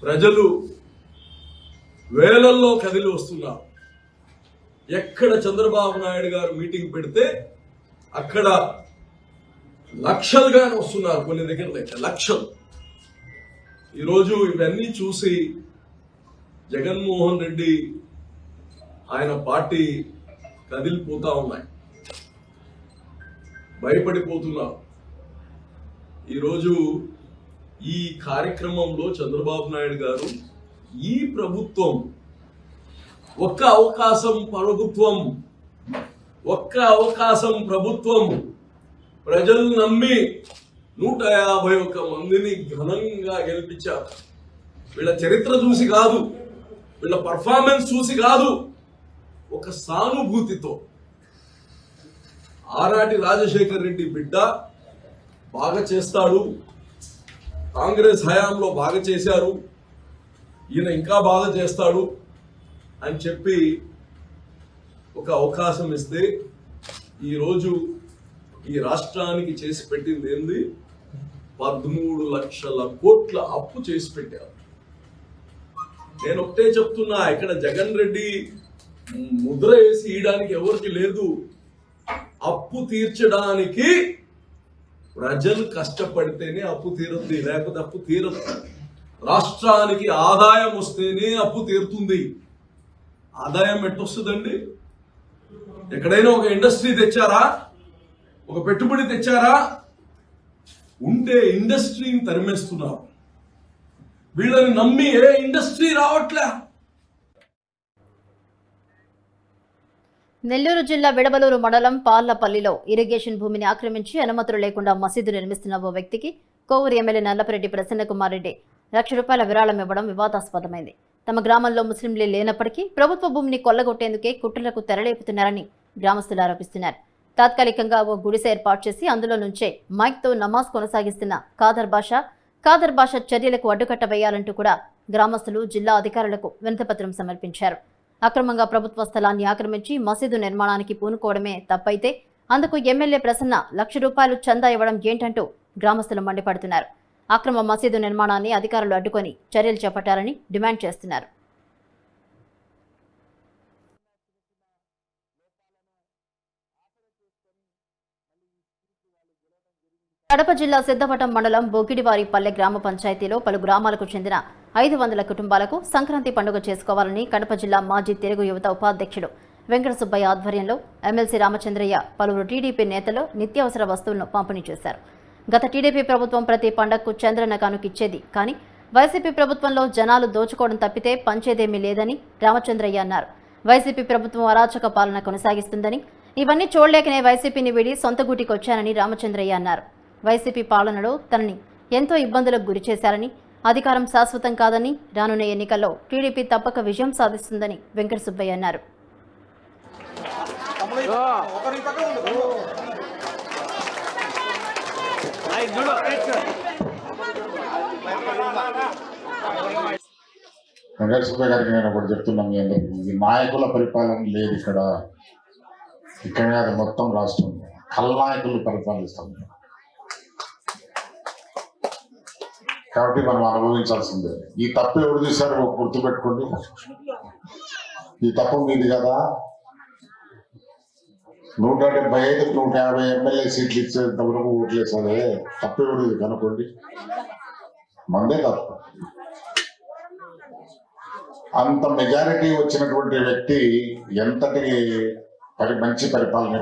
ప్రజలు వేలల్లో కదిలి వస్తున్నారు. ఎక్కడ చంద్రబాబు నాయుడు గారు మీటింగ్ పెడితే అక్కడ లక్షలుగానే వస్తున్నారు, కొన్ని దగ్గర లక్షలు. ఈరోజు ఇవన్నీ చూసి జగన్మోహన్ రెడ్డి ఆయన పార్టీ కదిలిపోతా ఉన్నాయి, భయపడిపోతున్నారు. ఈరోజు ఈ కార్యక్రమంలో చంద్రబాబు నాయుడు గారు ఈ ప్రభుత్వం ఒక్క అవకాశం ప్రభుత్వం ప్రజలు నమ్మి 151 మందిని ఘనంగా గెలిపించారు. వీళ్ళ చరిత్ర చూసి కాదు, వీళ్ళ పర్ఫార్మెన్స్ చూసి కాదు, ఒక సానుభూతితో. ఆనాటి రాజశేఖర్ రెడ్డి బిడ్డ బాగా చేస్తాడు, కాంగ్రెస్ హయాంలో బాగా చేశారు, ఈయన ఇంకా బాగా చేస్తాడు అని చెప్పి ఒక అవకాశం ఇస్తే ఈరోజు ఈ రాష్ట్రానికి చేసి పెట్టింది ఏంది? 13 లక్షల కోట్ల అప్పు చేసి పెట్టారు. నేను ఒకటే చెప్తున్నా, ఇక్కడ జగన్ రెడ్డి ముద్ర వేసి ఇయడానికి ఎవరికి లేదు. అప్పు తీర్చడానికి ప్రజలు కష్టపడితేనే అప్పు తీరుతుంది, లేకపోతే అప్పు తీరదు. రాష్ట్రానికి ఆదాయం వస్తేనే అప్పు తీరుతుంది. ఆదాయం ఎట్టొస్తుందండి? ఎక్కడైనా ఒక ఇండస్ట్రీ తెచ్చారా? ఒక పెట్టుబడి తెచ్చారా? ఉంటే ఇండస్ట్రీని తరిమేస్తున్నారు. వీళ్ళని నమ్మి ఏ ఇండస్ట్రీ రావట్లే. నెల్లూరు జిల్లా విడవలూరు మండలం పార్లపల్లిలో ఇరిగేషన్ భూమిని ఆక్రమించి అనుమతులు లేకుండా మసీదు నిర్మిస్తున్న ఓ వ్యక్తికి కోవూరు ఎమ్మెల్యే నల్లపరెడ్డి ప్రసన్నకుమార్ రెడ్డి ₹1,00,000 విరాళం ఇవ్వడం వివాదాస్పదమైంది. తమ గ్రామంలో ముస్లింలే లేనప్పటికీ ప్రభుత్వ భూమిని కొల్లగొట్టేందుకే కుట్రలకు తెరలేపుతున్నారని గ్రామస్తులు ఆరోపిస్తున్నారు. తాత్కాలికంగా ఓ గుడిసె ఏర్పాటు చేసి అందులో నుంచే మైక్తో నమాజ్ కొనసాగిస్తున్న ఖాదర్ బాషా చర్యలకు అడ్డుకట్ట వేయాలంటూ కూడా గ్రామస్తులు జిల్లా అధికారులకు వినతిపత్రం సమర్పించారు. అక్రమంగా ప్రభుత్వ స్థలాన్ని ఆక్రమించి మసీదు నిర్మాణానికి పూనుకోవడమే తప్పైతే అందుకు ఎమ్మెల్యే ప్రసన్న ₹1,00,000 చందా ఇవ్వడం ఏంటంటూ గ్రామస్తులు మండిపడుతున్నారు. అక్రమ మసీదు నిర్మాణాన్ని అధికారులు అడ్డుకొని చర్యలు చేపట్టాలని డిమాండ్ చేస్తున్నారు. కడప జిల్లా సిద్ధవటం మండలం బొగిడివారిపల్లె గ్రామ పంచాయతీలో పలు గ్రామాలకు చెందిన 500 కుటుంబాలకు సంక్రాంతి పండుగ చేసుకోవాలని కడప జిల్లా మాజీ తెలుగు యువత ఉపాధ్యక్షుడు వెంకట సుబ్బయ్య ఆధ్వర్యంలో ఎమ్మెల్సీ రామచంద్రయ్య పలువురు టీడీపీ నేతలు నిత్యావసర వస్తువులను పంపిణీ చేశారు. గత టీడీపీ ప్రభుత్వం ప్రతి పండగకు చంద్రన్న కానుకిచ్చేది, కానీ వైసీపీ ప్రభుత్వంలో జనాలు దోచుకోవడం తప్పితే పంచేదేమీ లేదని రామచంద్రయ్య అన్నారు. వైసీపీ ప్రభుత్వం అరాచక పాలన కొనసాగిస్తుందని, ఇవన్నీ చూడలేకనే వైసీపీని వీడి సొంత గూటికి వచ్చానని రామచంద్రయ్య అన్నారు. వైసీపీ పాలనలో తనని ఎంతో ఇబ్బందులకు గురి చేశారని, అధికారం శాశ్వతం కాదని, రానున్న ఎన్నికల్లో టీడీపీ తప్పక విజయం సాధిస్తుందని వెంకట సుబ్బయ్య అన్నారు. వెంకట సుబ్బయ్య గారికి నేను ఒకటి చెప్తున్నాం, మీ అందరికీ ఈ నాయకుల పరిపాలన లేదు ఇక్కడ కాదు, మొత్తం రాష్ట్రం కల్నాయకులు పరిపాలిస్తాం. కాబట్టి మనం అనుభవించాల్సిందే. ఈ తప్పు ఎవరు చేశారు గుర్తుపెట్టుకోండి. ఈ తప్పు మీది కదా. 175 150 ఎమ్మెల్యే సీట్లు ఇచ్చేంత వరకు ఓట్లేసారే, తప్పు ఎవరిది కనుకోండి. మందే తప్పు. అంత మెజారిటీ వచ్చినటువంటి వ్యక్తి ఎంతటి మంచి పరిపాలన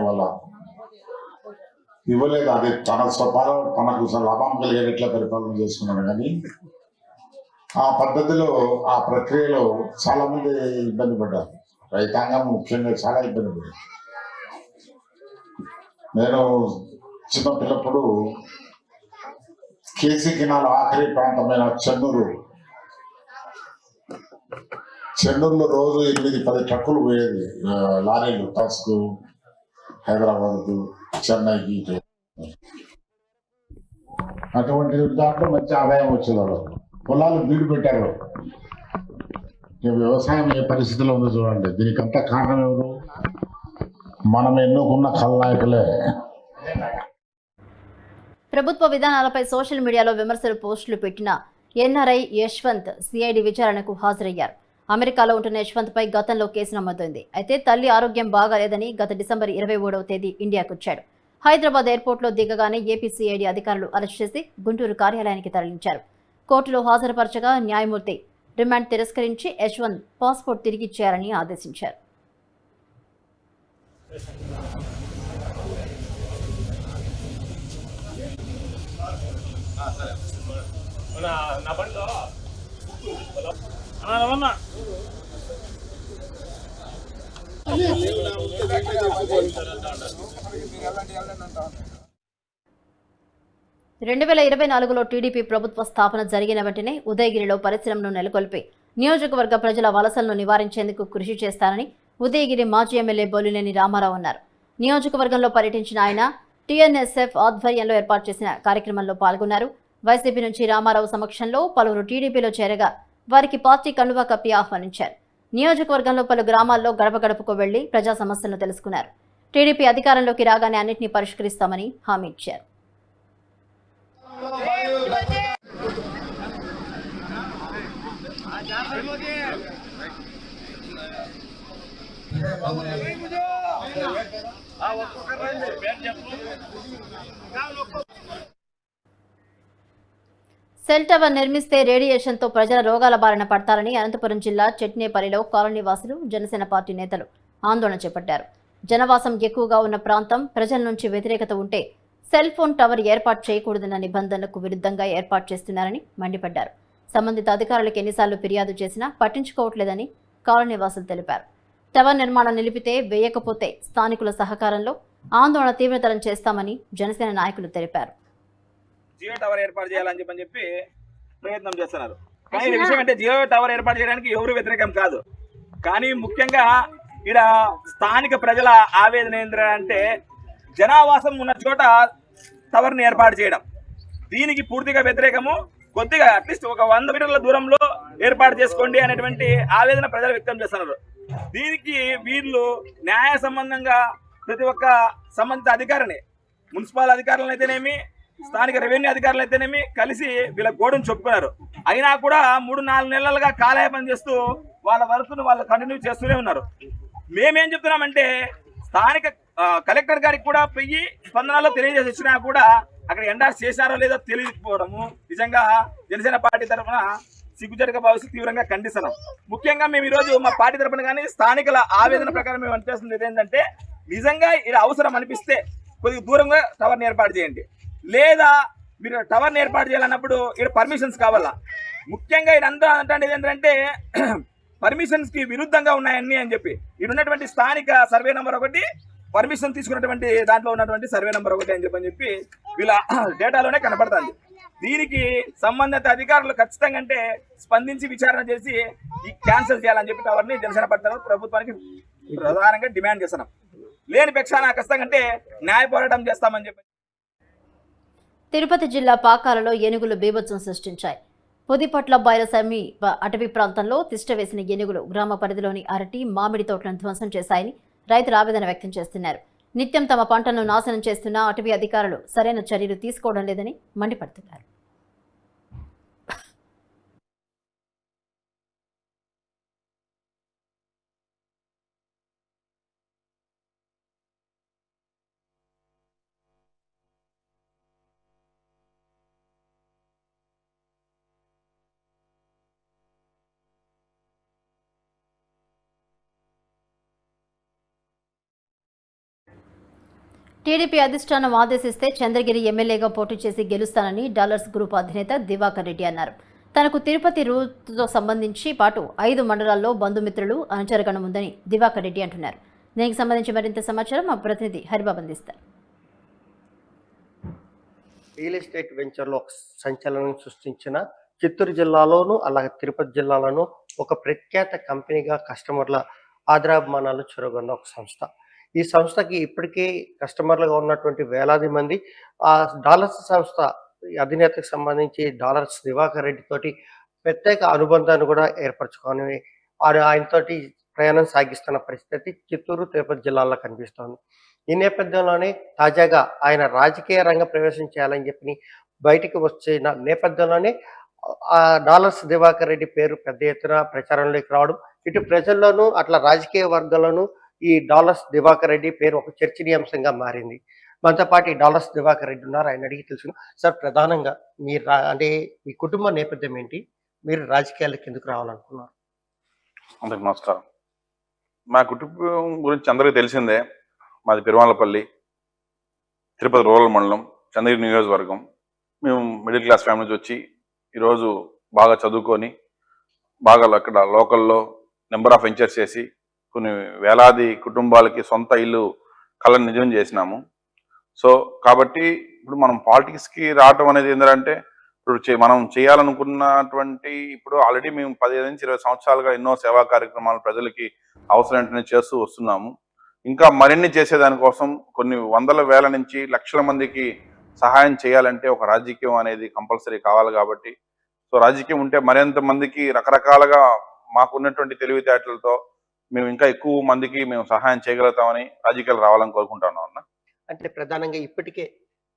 ఇవ్వలేదు. అది తన స్వపాలన తనకు లాభం కలిగేట్లా పరిపాలన చేసుకున్నాడు. కానీ ఆ పద్ధతిలో ఆ ప్రక్రియలో చాలా మంది ఇబ్బంది పడ్డారు. రైతాంగం ముఖ్యంగా చాలా ఇబ్బంది పడ్డారు. నేను చిన్నపిల్లప్పుడు కేసీ కెనాల్ ఆఖరి ప్రాంతమైన చెన్నూరులో రోజు 8-10 ట్రక్కులు పోయేది, లారీలు టాస్కు హైదరాబాద్కు చెన్నైకి. అటువంటి దాంట్లో మంచి ఆదాయం వచ్చేది. వాళ్ళు పొలాలు బీడు పెట్టారు. వ్యవసాయం ఏ పరిస్థితిలో ఉందో చూడండి. దీనికంతా కారణం ఎవరు? మనం ఎన్నుకున్న కల్నాయకులే. ప్రభుత్వ విధానాలపై సోషల్ మీడియాలో విమర్శలు పోస్టులు పెట్టిన ఎన్ఆర్ఐ యశ్వంత్ సిఐడి విచారణకు హాజరయ్యారు. అమెరికాలో ఉంటున్న యశ్వంత్పై గతంలో కేసు నమోదైంది. అయితే తల్లి ఆరోగ్యం బాగాలేదని గత డిసెంబర్ 23వ తేదీ ఇండియాకు వచ్చాడు. హైదరాబాద్ ఎయిర్పోర్ట్లో దిగగానే ఏపీ సిఐడి అధికారులు అరెస్ట్ చేసి గుంటూరు కార్యాలయానికి తరలించారు. కోర్టులో హాజరుపరచగా న్యాయమూర్తి రిమాండ్ తిరస్కరించి యశ్వంత్ పాస్పోర్ట్ తిరిగి ఇచ్చేయాలని ఆదేశించారు. రెండు 2024లో టీడీపీ ప్రభుత్వ స్థాపన జరిగిన వెంటనే ఉదయగిరిలో పరిశ్రమను నెలకొల్పి నియోజకవర్గ ప్రజల వలసలను నివారించేందుకు కృషి చేస్తానని ఉదయగిరి మాజీ ఎమ్మెల్యే బొలినేని రామారావు అన్నారు. నియోజకవర్గంలో పర్యటించిన ఆయన టీఎన్ఎస్ఎఫ్ ఆధ్వర్యంలో ఏర్పాటు చేసిన కార్యక్రమంలో పాల్గొన్నారు. వైసీపీ నుంచి రామారావు సమక్షంలో పలువురు టీడీపీలో చేరగా వారికి పార్టీ కండువా కప్పి ఆహ్వానించారు. నియోజకవర్గంలో పలు గ్రామాల్లో గడప గడపకు వెళ్లి ప్రజా సమస్యలను తెలుసుకున్నారు. టీడీపీ అధికారంలోకి రాగానే అన్నింటినీ పరిష్కరిస్తామని హామీ ఇచ్చారు. సెల్ టవర్ నిర్మిస్తే రేడియేషన్తో ప్రజల రోగాల బారిన పడతారని అనంతపురం జిల్లా చెట్నేపల్లిలో కాలనీ వాసులు జనసేన పార్టీ నేతలు ఆందోళన చేపట్టారు. జనవాసం ఎక్కువగా ఉన్న ప్రాంతం, ప్రజల నుంచి వ్యతిరేకత ఉంటే సెల్ ఫోన్ టవర్ ఏర్పాటు చేయకూడదన్న నిబంధనలకు విరుద్ధంగా ఏర్పాటు చేస్తున్నారని మండిపడ్డారు. సంబంధిత అధికారులకు ఎన్నిసార్లు ఫిర్యాదు చేసినా పట్టించుకోవట్లేదని కాలనీ వాసులు తెలిపారు. టవర్ నిర్మాణం నిలిపితే వేయకపోతే స్థానికుల సహకారంలో ఆందోళన తీవ్రతరం చేస్తామని జనసేన నాయకులు తెలిపారు. జియో టవర్ ఏర్పాటు చేయాలని చెప్పి ప్రయత్నం చేస్తున్నారు. కానీ ఈ విషయం అంటే జియో టవర్ ఏర్పాటు చేయడానికి ఎవరు వ్యతిరేకం కాదు. కానీ ముఖ్యంగా ఇక్కడ స్థానిక ప్రజల ఆవేదన ఏంటంటే జనావాసం ఉన్న చోట టవర్ని ఏర్పాటు చేయడం, దీనికి పూర్తిగా వ్యతిరేకము. కొద్దిగా అట్లీస్ట్ ఒక 100 మీటర్ల దూరంలో ఏర్పాటు చేసుకోండి అనేటువంటి ఆవేదన ప్రజలు వ్యక్తం చేస్తున్నారు. దీనికి వీళ్ళు న్యాయ సంబంధంగా ప్రతి ఒక్క సంబంధిత అధికారిని, మున్సిపల్ అధికారులను అయితేనేమి, స్థానిక రెవెన్యూ అధికారులు అయితేనేమి కలిసి వీళ్ళ గోడును చెప్పుకున్నారు. అయినా కూడా 3-4 నెలలుగా కాలయాపన చేస్తూ వాళ్ళ వర్క్ను వాళ్ళు కంటిన్యూ చేస్తూనే ఉన్నారు. మేమేం చెప్తున్నామంటే స్థానిక కలెక్టర్ గారికి కూడా పోయి స్పందనలో తెలియజేసి వచ్చినా కూడా అక్కడ ఎండార్స్ చేశారో లేదో తెలియకపోవడము నిజంగా జనసేన పార్టీ తరఫున సిగ్గుజరిగా భావిస్తూ తీవ్రంగా ఖండిస్తున్నాం. ముఖ్యంగా మేము ఈరోజు మా పార్టీ తరఫున కానీ స్థానికుల ఆవేదన ప్రకారం మేము అనిపిస్తుంది ఏంటంటే నిజంగా ఇది అవసరం అనిపిస్తే కొద్దిగా దూరంగా టవర్ని ఏర్పాటు చేయండి, లేదా మీరు టవర్ని ఏర్పాటు చేయాలన్నప్పుడు ఇక్కడ పర్మిషన్స్ కావాలా. ముఖ్యంగా ఇదంతా అంటే ఏంటంటే పర్మిషన్స్ కి విరుద్ధంగా ఉన్నాయని అని చెప్పి ఇక్కడ ఉన్నటువంటి స్థానిక సర్వే నెంబర్ 1 పర్మిషన్ తీసుకున్నటువంటి దాంట్లో ఉన్నటువంటి సర్వే నెంబర్ 1 అని చెప్పి వీళ్ళ డేటాలోనే కనపడుతుంది. దీనికి సంబంధిత అధికారులు ఖచ్చితంగా అంటే స్పందించి విచారణ చేసి ఈ క్యాన్సిల్ చేయాలని చెప్పి టవర్ని జనసేన పార్టీ ప్రభుత్వానికి ప్రధానంగా డిమాండ్ చేస్తున్నాం. లేని పక్షాన ఖచ్చితంగా అంటే న్యాయ పోరాటం చేస్తామని చెప్పి. తిరుపతి జిల్లా పాకాలలో ఏనుగులు బీభత్సం సృష్టించాయి. పొదిపట్ల బయలుసమి అటవీ ప్రాంతంలో తిష్టవేసిన ఏనుగులు గ్రామ పరిధిలోని అరటి, మామిడి తోటలను ధ్వంసం చేశాయని రైతులు ఆవేదన వ్యక్తం చేస్తున్నారు. నిత్యం తమ పంటలను నాశనం చేస్తున్న అటవీ అధికారులు సరైన చర్యలు తీసుకోవడం లేదని మండిపడుతున్నారు. టీడీపీ అధిష్టానం ఆదేశిస్తే చంద్రగిరి ఎమ్మెల్యేగా పోటీ చేసి గెలుస్తానని డాలర్స్ గ్రూప్ అధినేత దివాకర్ రెడ్డి అన్నారు. తనకు తిరుపతి రూట్తో సంబంధించి పాటు 5 మండలాల్లో బంధుమిత్రులు అనుచరగణం ఉందని దివాకర్ రెడ్డి అంటున్నారు. దీనికి సంబంధించి మరింత సమాచారం మా ప్రతినిధి హరిబాబు అందిస్తారు. రియల్ ఎస్టేట్ వెంచర్లో ఒక సంచలనం సృష్టించిన చిత్తూరు జిల్లాలోను అలాగే తిరుపతి జిల్లాలోను ఒక ప్రఖ్యాత కంపెనీగా కస్టమర్ల ఆదరాభిమానాలు చొరగొన్న ఒక సంస్థ. ఈ సంస్థకి ఇప్పటికే కస్టమర్లుగా ఉన్నటువంటి వేలాది మంది ఆ డాలర్స్ సంస్థ అధినేతకు సంబంధించి డాలర్స్ దివాకర్ రెడ్డి తోటి ప్రత్యేక అనుబంధాన్ని కూడా ఏర్పరచుకొని ఆయనతోటి ప్రయాణం సాగిస్తున్న పరిస్థితి చిత్తూరు, తిరుపతి జిల్లాల్లో కనిపిస్తోంది. ఈ నేపథ్యంలోనే తాజాగా ఆయన రాజకీయ రంగ ప్రవేశం చేయాలని చెప్పి బయటికి వచ్చిన నేపథ్యంలోనే ఆ డాలర్స్ దివాకర్ రెడ్డి పేరు పెద్ద ఎత్తున ప్రచారంలోకి రావడం, ఇటు ప్రజల్లోనూ అట్లా రాజకీయ వర్గాల్లోనూ ఈ డాలర్స్ దివాకర్ రెడ్డి పేరు ఒక చర్చనీయాంశంగా మారింది. మనతో పాటు డాలర్స్ దివాకర్ రెడ్డి ఉన్నారు, ఆయన అడిగి తెలుసుకున్నాం. సార్, ప్రధానంగా మీరు అంటే మీ కుటుంబ నేపథ్యం ఏంటి, మీరు రాజకీయాలకు ఎందుకు రావాలనుకున్నారు? అందరికి నమస్కారం. మా కుటుంబం గురించి అందరికీ తెలిసిందే. మాది పెరుమాళ్ళపల్లి, తిరుపతి రూరల్ మండలం, చంద్రగిరి నియోజకవర్గం. మేము మిడిల్ క్లాస్ ఫ్యామిలీ నుంచి వచ్చి ఈరోజు బాగా చదువుకొని బాగా అక్కడ లోకల్లో నెంబర్ ఆఫ్ వెంచర్స్ చేసి కొన్ని వేలాది కుటుంబాలకి సొంత ఇల్లు కళను నిజం చేసినాము. సో కాబట్టి ఇప్పుడు మనం పాలిటిక్స్కి రావటం అనేది ఏంటంటే ఇప్పుడు మనం చేయాలనుకున్నటువంటి ఇప్పుడు ఆల్రెడీ మేము 15 నుంచి 20 సంవత్సరాలుగా ఎన్నో సేవా కార్యక్రమాలు ప్రజలకి అవసరమైనటువంటి చేస్తూ వస్తున్నాము. ఇంకా మరిన్ని చేసేదానికోసం కొన్ని వందల వేల నుంచి లక్షల మందికి సహాయం చేయాలంటే ఒక రాజకీయం అనేది కంపల్సరీ కావాలి. కాబట్టి సో రాజకీయం ఉంటే మరింత మందికి రకరకాలుగా మాకున్నటువంటి తెలివితేటలతో మేము ఇంకా ఎక్కువ మందికి మేము సహాయం చేయగలుగుతామని రాజకీయాలు రావాలని కోరుకుంటున్నాం అన్న. అంటే ప్రధానంగా ఇప్పటికే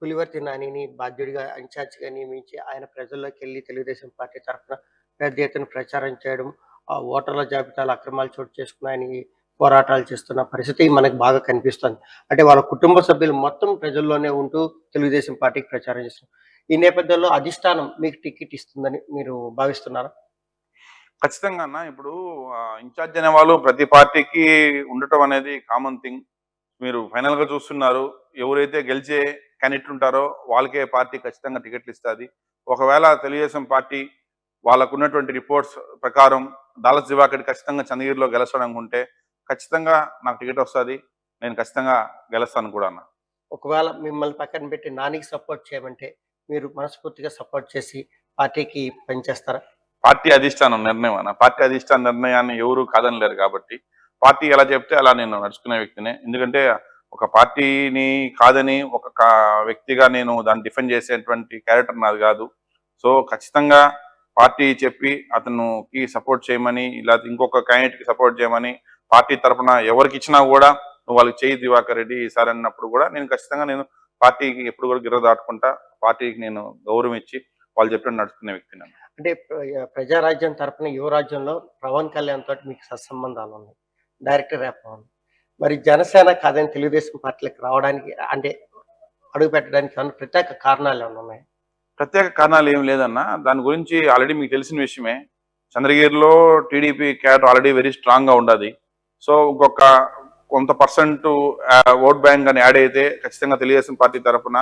పులివర్తి నానిని బాధ్యుడిగా ఇన్ఛార్జిగా నియమించి ఆయన ప్రజల్లోకి వెళ్ళి తెలుగుదేశం పార్టీ తరఫున పెద్ద ఎత్తున ప్రచారం చేయడం, ఆ ఓటర్ల జాబితాలు అక్రమాలు చోటు చేసుకున్నాయని పోరాటాలు చేస్తున్న పరిస్థితి మనకు బాగా కనిపిస్తుంది. అంటే వాళ్ళ కుటుంబ సభ్యులు మొత్తం ప్రజల్లోనే ఉంటూ తెలుగుదేశం పార్టీకి ప్రచారం చేస్తున్నారు. ఈ నేపథ్యంలో అధిష్టానం మీకు టికెట్ ఇస్తుందని మీరు భావిస్తున్నారా? ఖచ్చితంగా అన్న. ఇప్పుడు ఇన్ఛార్జ్ అనే వాళ్ళు ప్రతి పార్టీకి ఉండటం అనేది కామన్ థింగ్. మీరు ఫైనల్ గా చూస్తున్నారు, ఎవరైతే గెలిచే క్యాండిడేట్ ఉంటారో వాళ్ళకే పార్టీ ఖచ్చితంగా టికెట్లు ఇస్తుంది. ఒకవేళ తెలుగుదేశం పార్టీ వాళ్ళకు ఉన్నటువంటి రిపోర్ట్స్ ప్రకారం దాలస్ దివాకర్ ఖచ్చితంగా చంద్రగిరిలో గెలచాలనుకుంటే ఖచ్చితంగా నాకు టికెట్ వస్తుంది, నేను ఖచ్చితంగా గెలుస్తాను కూడా అన్న. ఒకవేళ మిమ్మల్ని పక్కన పెట్టి నానికి సపోర్ట్ చేయమంటే మీరు మనస్ఫూర్తిగా సపోర్ట్ చేసి పార్టీకి పనిచేస్తారా? పార్టీ అధిష్టానం నిర్ణయం అన్న. పార్టీ అధిష్టాన నిర్ణయాన్ని ఎవరు కాదనలేరు. కాబట్టి పార్టీ ఎలా చెప్తే అలా నేను నడుచుకునే వ్యక్తినే. ఎందుకంటే ఒక పార్టీని కాదని ఒక వ్యక్తిగా నేను దాన్ని డిఫెండ్ చేసేటువంటి క్యారెక్టర్ నాది కాదు. సో ఖచ్చితంగా పార్టీ చెప్పి అతనికి సపోర్ట్ చేయమని, ఇలా ఇంకొక క్యాండిడేట్ కి సపోర్ట్ చేయమని పార్టీ తరఫున ఎవరికి ఇచ్చినా కూడా నువ్వు వాళ్ళకి చేయి దివాకర్ రెడ్డి ఈసారి అన్నప్పుడు కూడా నేను ఖచ్చితంగా నేను పార్టీకి ఎప్పుడు కూడా గిర్ర దాటుకుంటా, పార్టీకి నేను గౌరవం ఇచ్చి వాళ్ళు చెప్పినట్టు నడుచుకునే వ్యక్తిని. అంటే ప్రజారాజ్యం తరఫున యువరాజ్యంలో పవన్ కళ్యాణ్ తోటి మీకు సత్సంబంధాలు ఉన్నాయి, డైరెక్టర్ పవన్. మరి జనసేన కాదని తెలుగుదేశం పార్టీలకు రావడానికి అంటే అడుగు పెట్టడానికి ఏమైనా ప్రత్యేక కారణాలు ఏమైనా ఉన్నాయి? ప్రత్యేక కారణాలు ఏం లేదన్న. దాని గురించి ఆల్రెడీ మీకు తెలిసిన విషయమే. చంద్రగిరిలో TDP cadre already very strong గా ఉండదు. సో ఇంకొక కొంత పర్సెంట్ ఓట్ బ్యాంక్ అని యాడ్ అయితే ఖచ్చితంగా తెలుగుదేశం పార్టీ తరఫున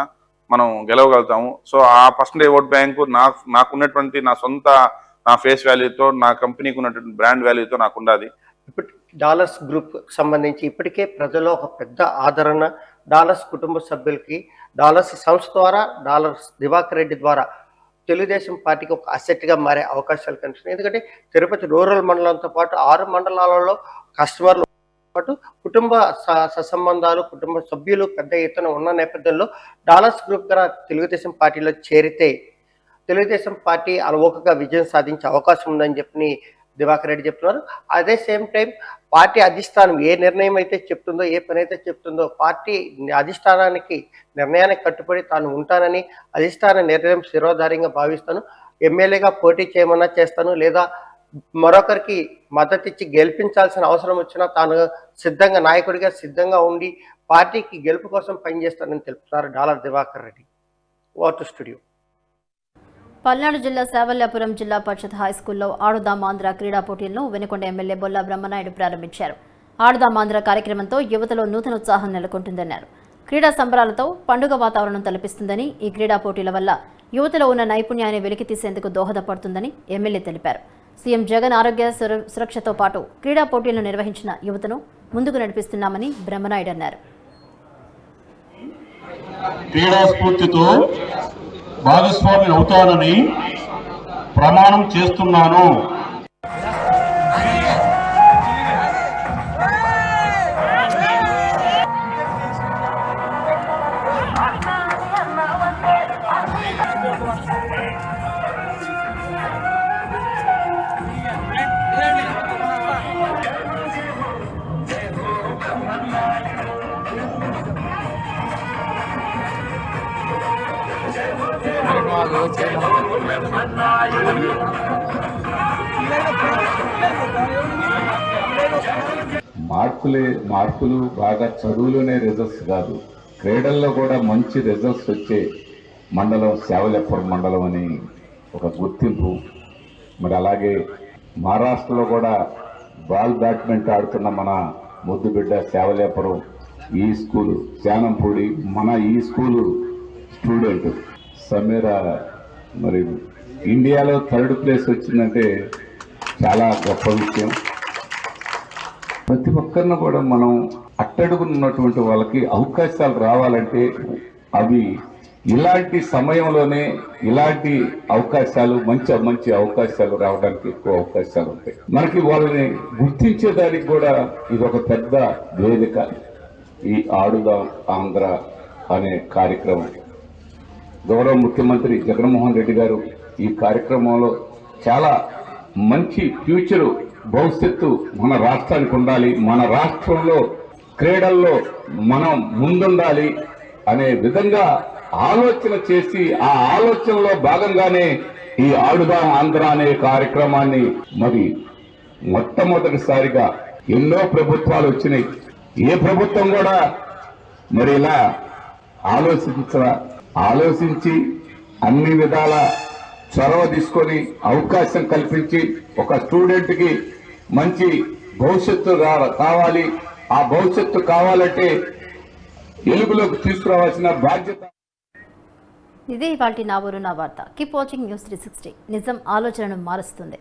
మనం గెలవగలుగుతాము. సో ఆ పర్సెంటేజ్ ఓట్ బ్యాంకు నాకున్నటువంటి నా ఫేస్ వాల్యూతో, నా కంపెనీకి ఉన్నటువంటి బ్రాండ్ వాల్యూతో నాకు ఉండాలి. ఇప్పుడు డాలర్స్ గ్రూప్ సంబంధించి ఇప్పటికే ప్రజల్లో ఒక పెద్ద ఆదరణ, డాలర్స్ కుటుంబ సభ్యులకి డాలర్స్ సంస్థ ద్వారా, డాలర్స్ దివాకర్ రెడ్డి ద్వారా తెలుగుదేశం పార్టీకి ఒక అసెట్గా మారే అవకాశాలు కనిపిస్తున్నాయి. ఎందుకంటే తిరుపతి రూరల్ మండలంతో పాటు 6 మండలాలలో కస్టమర్లు పాటు కుటుంబ సత్సంబంధాలు, కుటుంబ సభ్యులు పెద్ద ఎత్తున ఉన్న నేపథ్యంలో డాలర్స్ గ్రూప్ ద్వారా తెలుగుదేశం పార్టీలో చేరితే తెలుగుదేశం పార్టీ అలవోకగా విజయం సాధించే అవకాశం ఉందని చెప్పి దివాకర్ రెడ్డి చెప్తున్నారు. అదే సేమ్ టైం పార్టీ అధిష్టానం ఏ నిర్ణయం అయితే చెప్తుందో, ఏ పని అయితే చెప్తుందో పార్టీ అధిష్టానానికి నిర్ణయానికి కట్టుబడి తాను ఉంటానని, అధిష్టాన నిర్ణయం శిరోధార్యంగా భావిస్తాను, ఎమ్మెల్యేగా పోటీ చేయమన్నా చేస్తాను, లేదా మరొకరికి మద్దతు ఇచ్చి గెలిపించాల్సిన అవసరం వచ్చినా తాను సిద్ధంగా నాయకుడిగా సిద్ధంగా ఉండి పార్టీకి గెలుపు కోసం పనిచేస్తానని తెలుపుతున్నారు dollar Divakar Reddy. Water studio. Palnadu జిల్లా శావల్యాపురం జిల్లా పరిషత్ హైస్కూల్లో ఆడుదాం ఆంధ్ర క్రీడా పోటీలను వెనుకొండ ఎమ్మెల్యే బొల్లా బ్రహ్మనాయుడు ప్రారంభించారు. ఆడుదాం ఆంధ్ర కార్యక్రమంతో యువతలో నూతన ఉత్సాహం నెలకొంటుందన్నారు. క్రీడా సంబరాలతో పండుగ వాతావరణం తలపిస్తుందని, ఈ క్రీడా పోటీల వల్ల యువతలో ఉన్న నైపుణ్యాన్ని వెలికితీసేందుకు దోహదపడుతుందని ఎమ్మెల్యే తెలిపారు. సీఎం జగన్ ఆరోగ్య సురక్షతో పాటు క్రీడా పోటీలను నిర్వహించిన యువతను ముందుకు నడిపిస్తున్నామని బ్రహ్మనాయుడు అన్నారు. క్రీడా స్ఫూర్తితో భాగస్వామి అవుతానని ప్రమాణం చేస్తున్నాను. మార్కులు బాగా చదువులోనే రిజల్ట్స్ కాదు, క్రీడల్లో కూడా మంచి రిజల్ట్స్ వచ్చే మండలం శావల్యాపురం మండలం అని ఒక గుర్తింపు మరి అలాగే మహారాష్ట్రలో కూడా బాల్ బ్యాడ్మింటన్ ఆడుతున్న మన ముద్దు బిడ్డ సేవలేపురం ఈ స్కూలు శానంపూడి మన ఈ స్కూలు స్టూడెంట్ సమీర మరి ఇండియాలో 3rd ప్లేస్ వచ్చిందంటే చాలా గొప్ప విషయం. ప్రతి ఒక్కరిని కూడా మనం అట్టడుగున్నటువంటి వాళ్ళకి అవకాశాలు రావాలంటే అవి ఇలాంటి సమయంలోనే ఇలాంటి అవకాశాలు మంచి అవకాశాలు రావడానికి ఎక్కువ అవకాశాలు ఉంటాయి. మనకి వాళ్ళని గుర్తించేదానికి కూడా ఇది ఒక పెద్ద వేదిక. ఈ ఆడుదాం ఆంధ్ర అనే కార్యక్రమం గౌరవ ముఖ్యమంత్రి జగన్మోహన్ రెడ్డి గారు ఈ కార్యక్రమంలో చాలా మంచి ఫ్యూచరు భవిష్యత్తు మన రాష్ట్రానికి ఉండాలి, మన రాష్ట్రంలో క్రీడల్లో మనం ముందుండాలి అనే విధంగా ఆలోచన చేసి ఆ ఆలోచనలో భాగంగానే ఈ ఆడుదాం ఆంధ్ర అనే కార్యక్రమాన్ని మరి మొట్టమొదటిసారిగా ఎన్నో ప్రభుత్వాలు వచ్చినాయి. ఏ ప్రభుత్వం కూడా మరి ఇలా ఆలోచించి అన్ని విధాల చొరవ తీసుకొని అవకాశం కల్పించి ఒక స్టూడెంట్ కి మంచి భవిష్యత్తు కావాలి. ఆ భవిష్యత్తు కావాలంటే వెలుగులోకి తీసుకురావాల్సిన బాధ్యత. ఇదే ఇవాల్టి నా ఊరు నా వార్త. Keep watching news 360. నిజం ఆలోచనను మారుస్తుంది.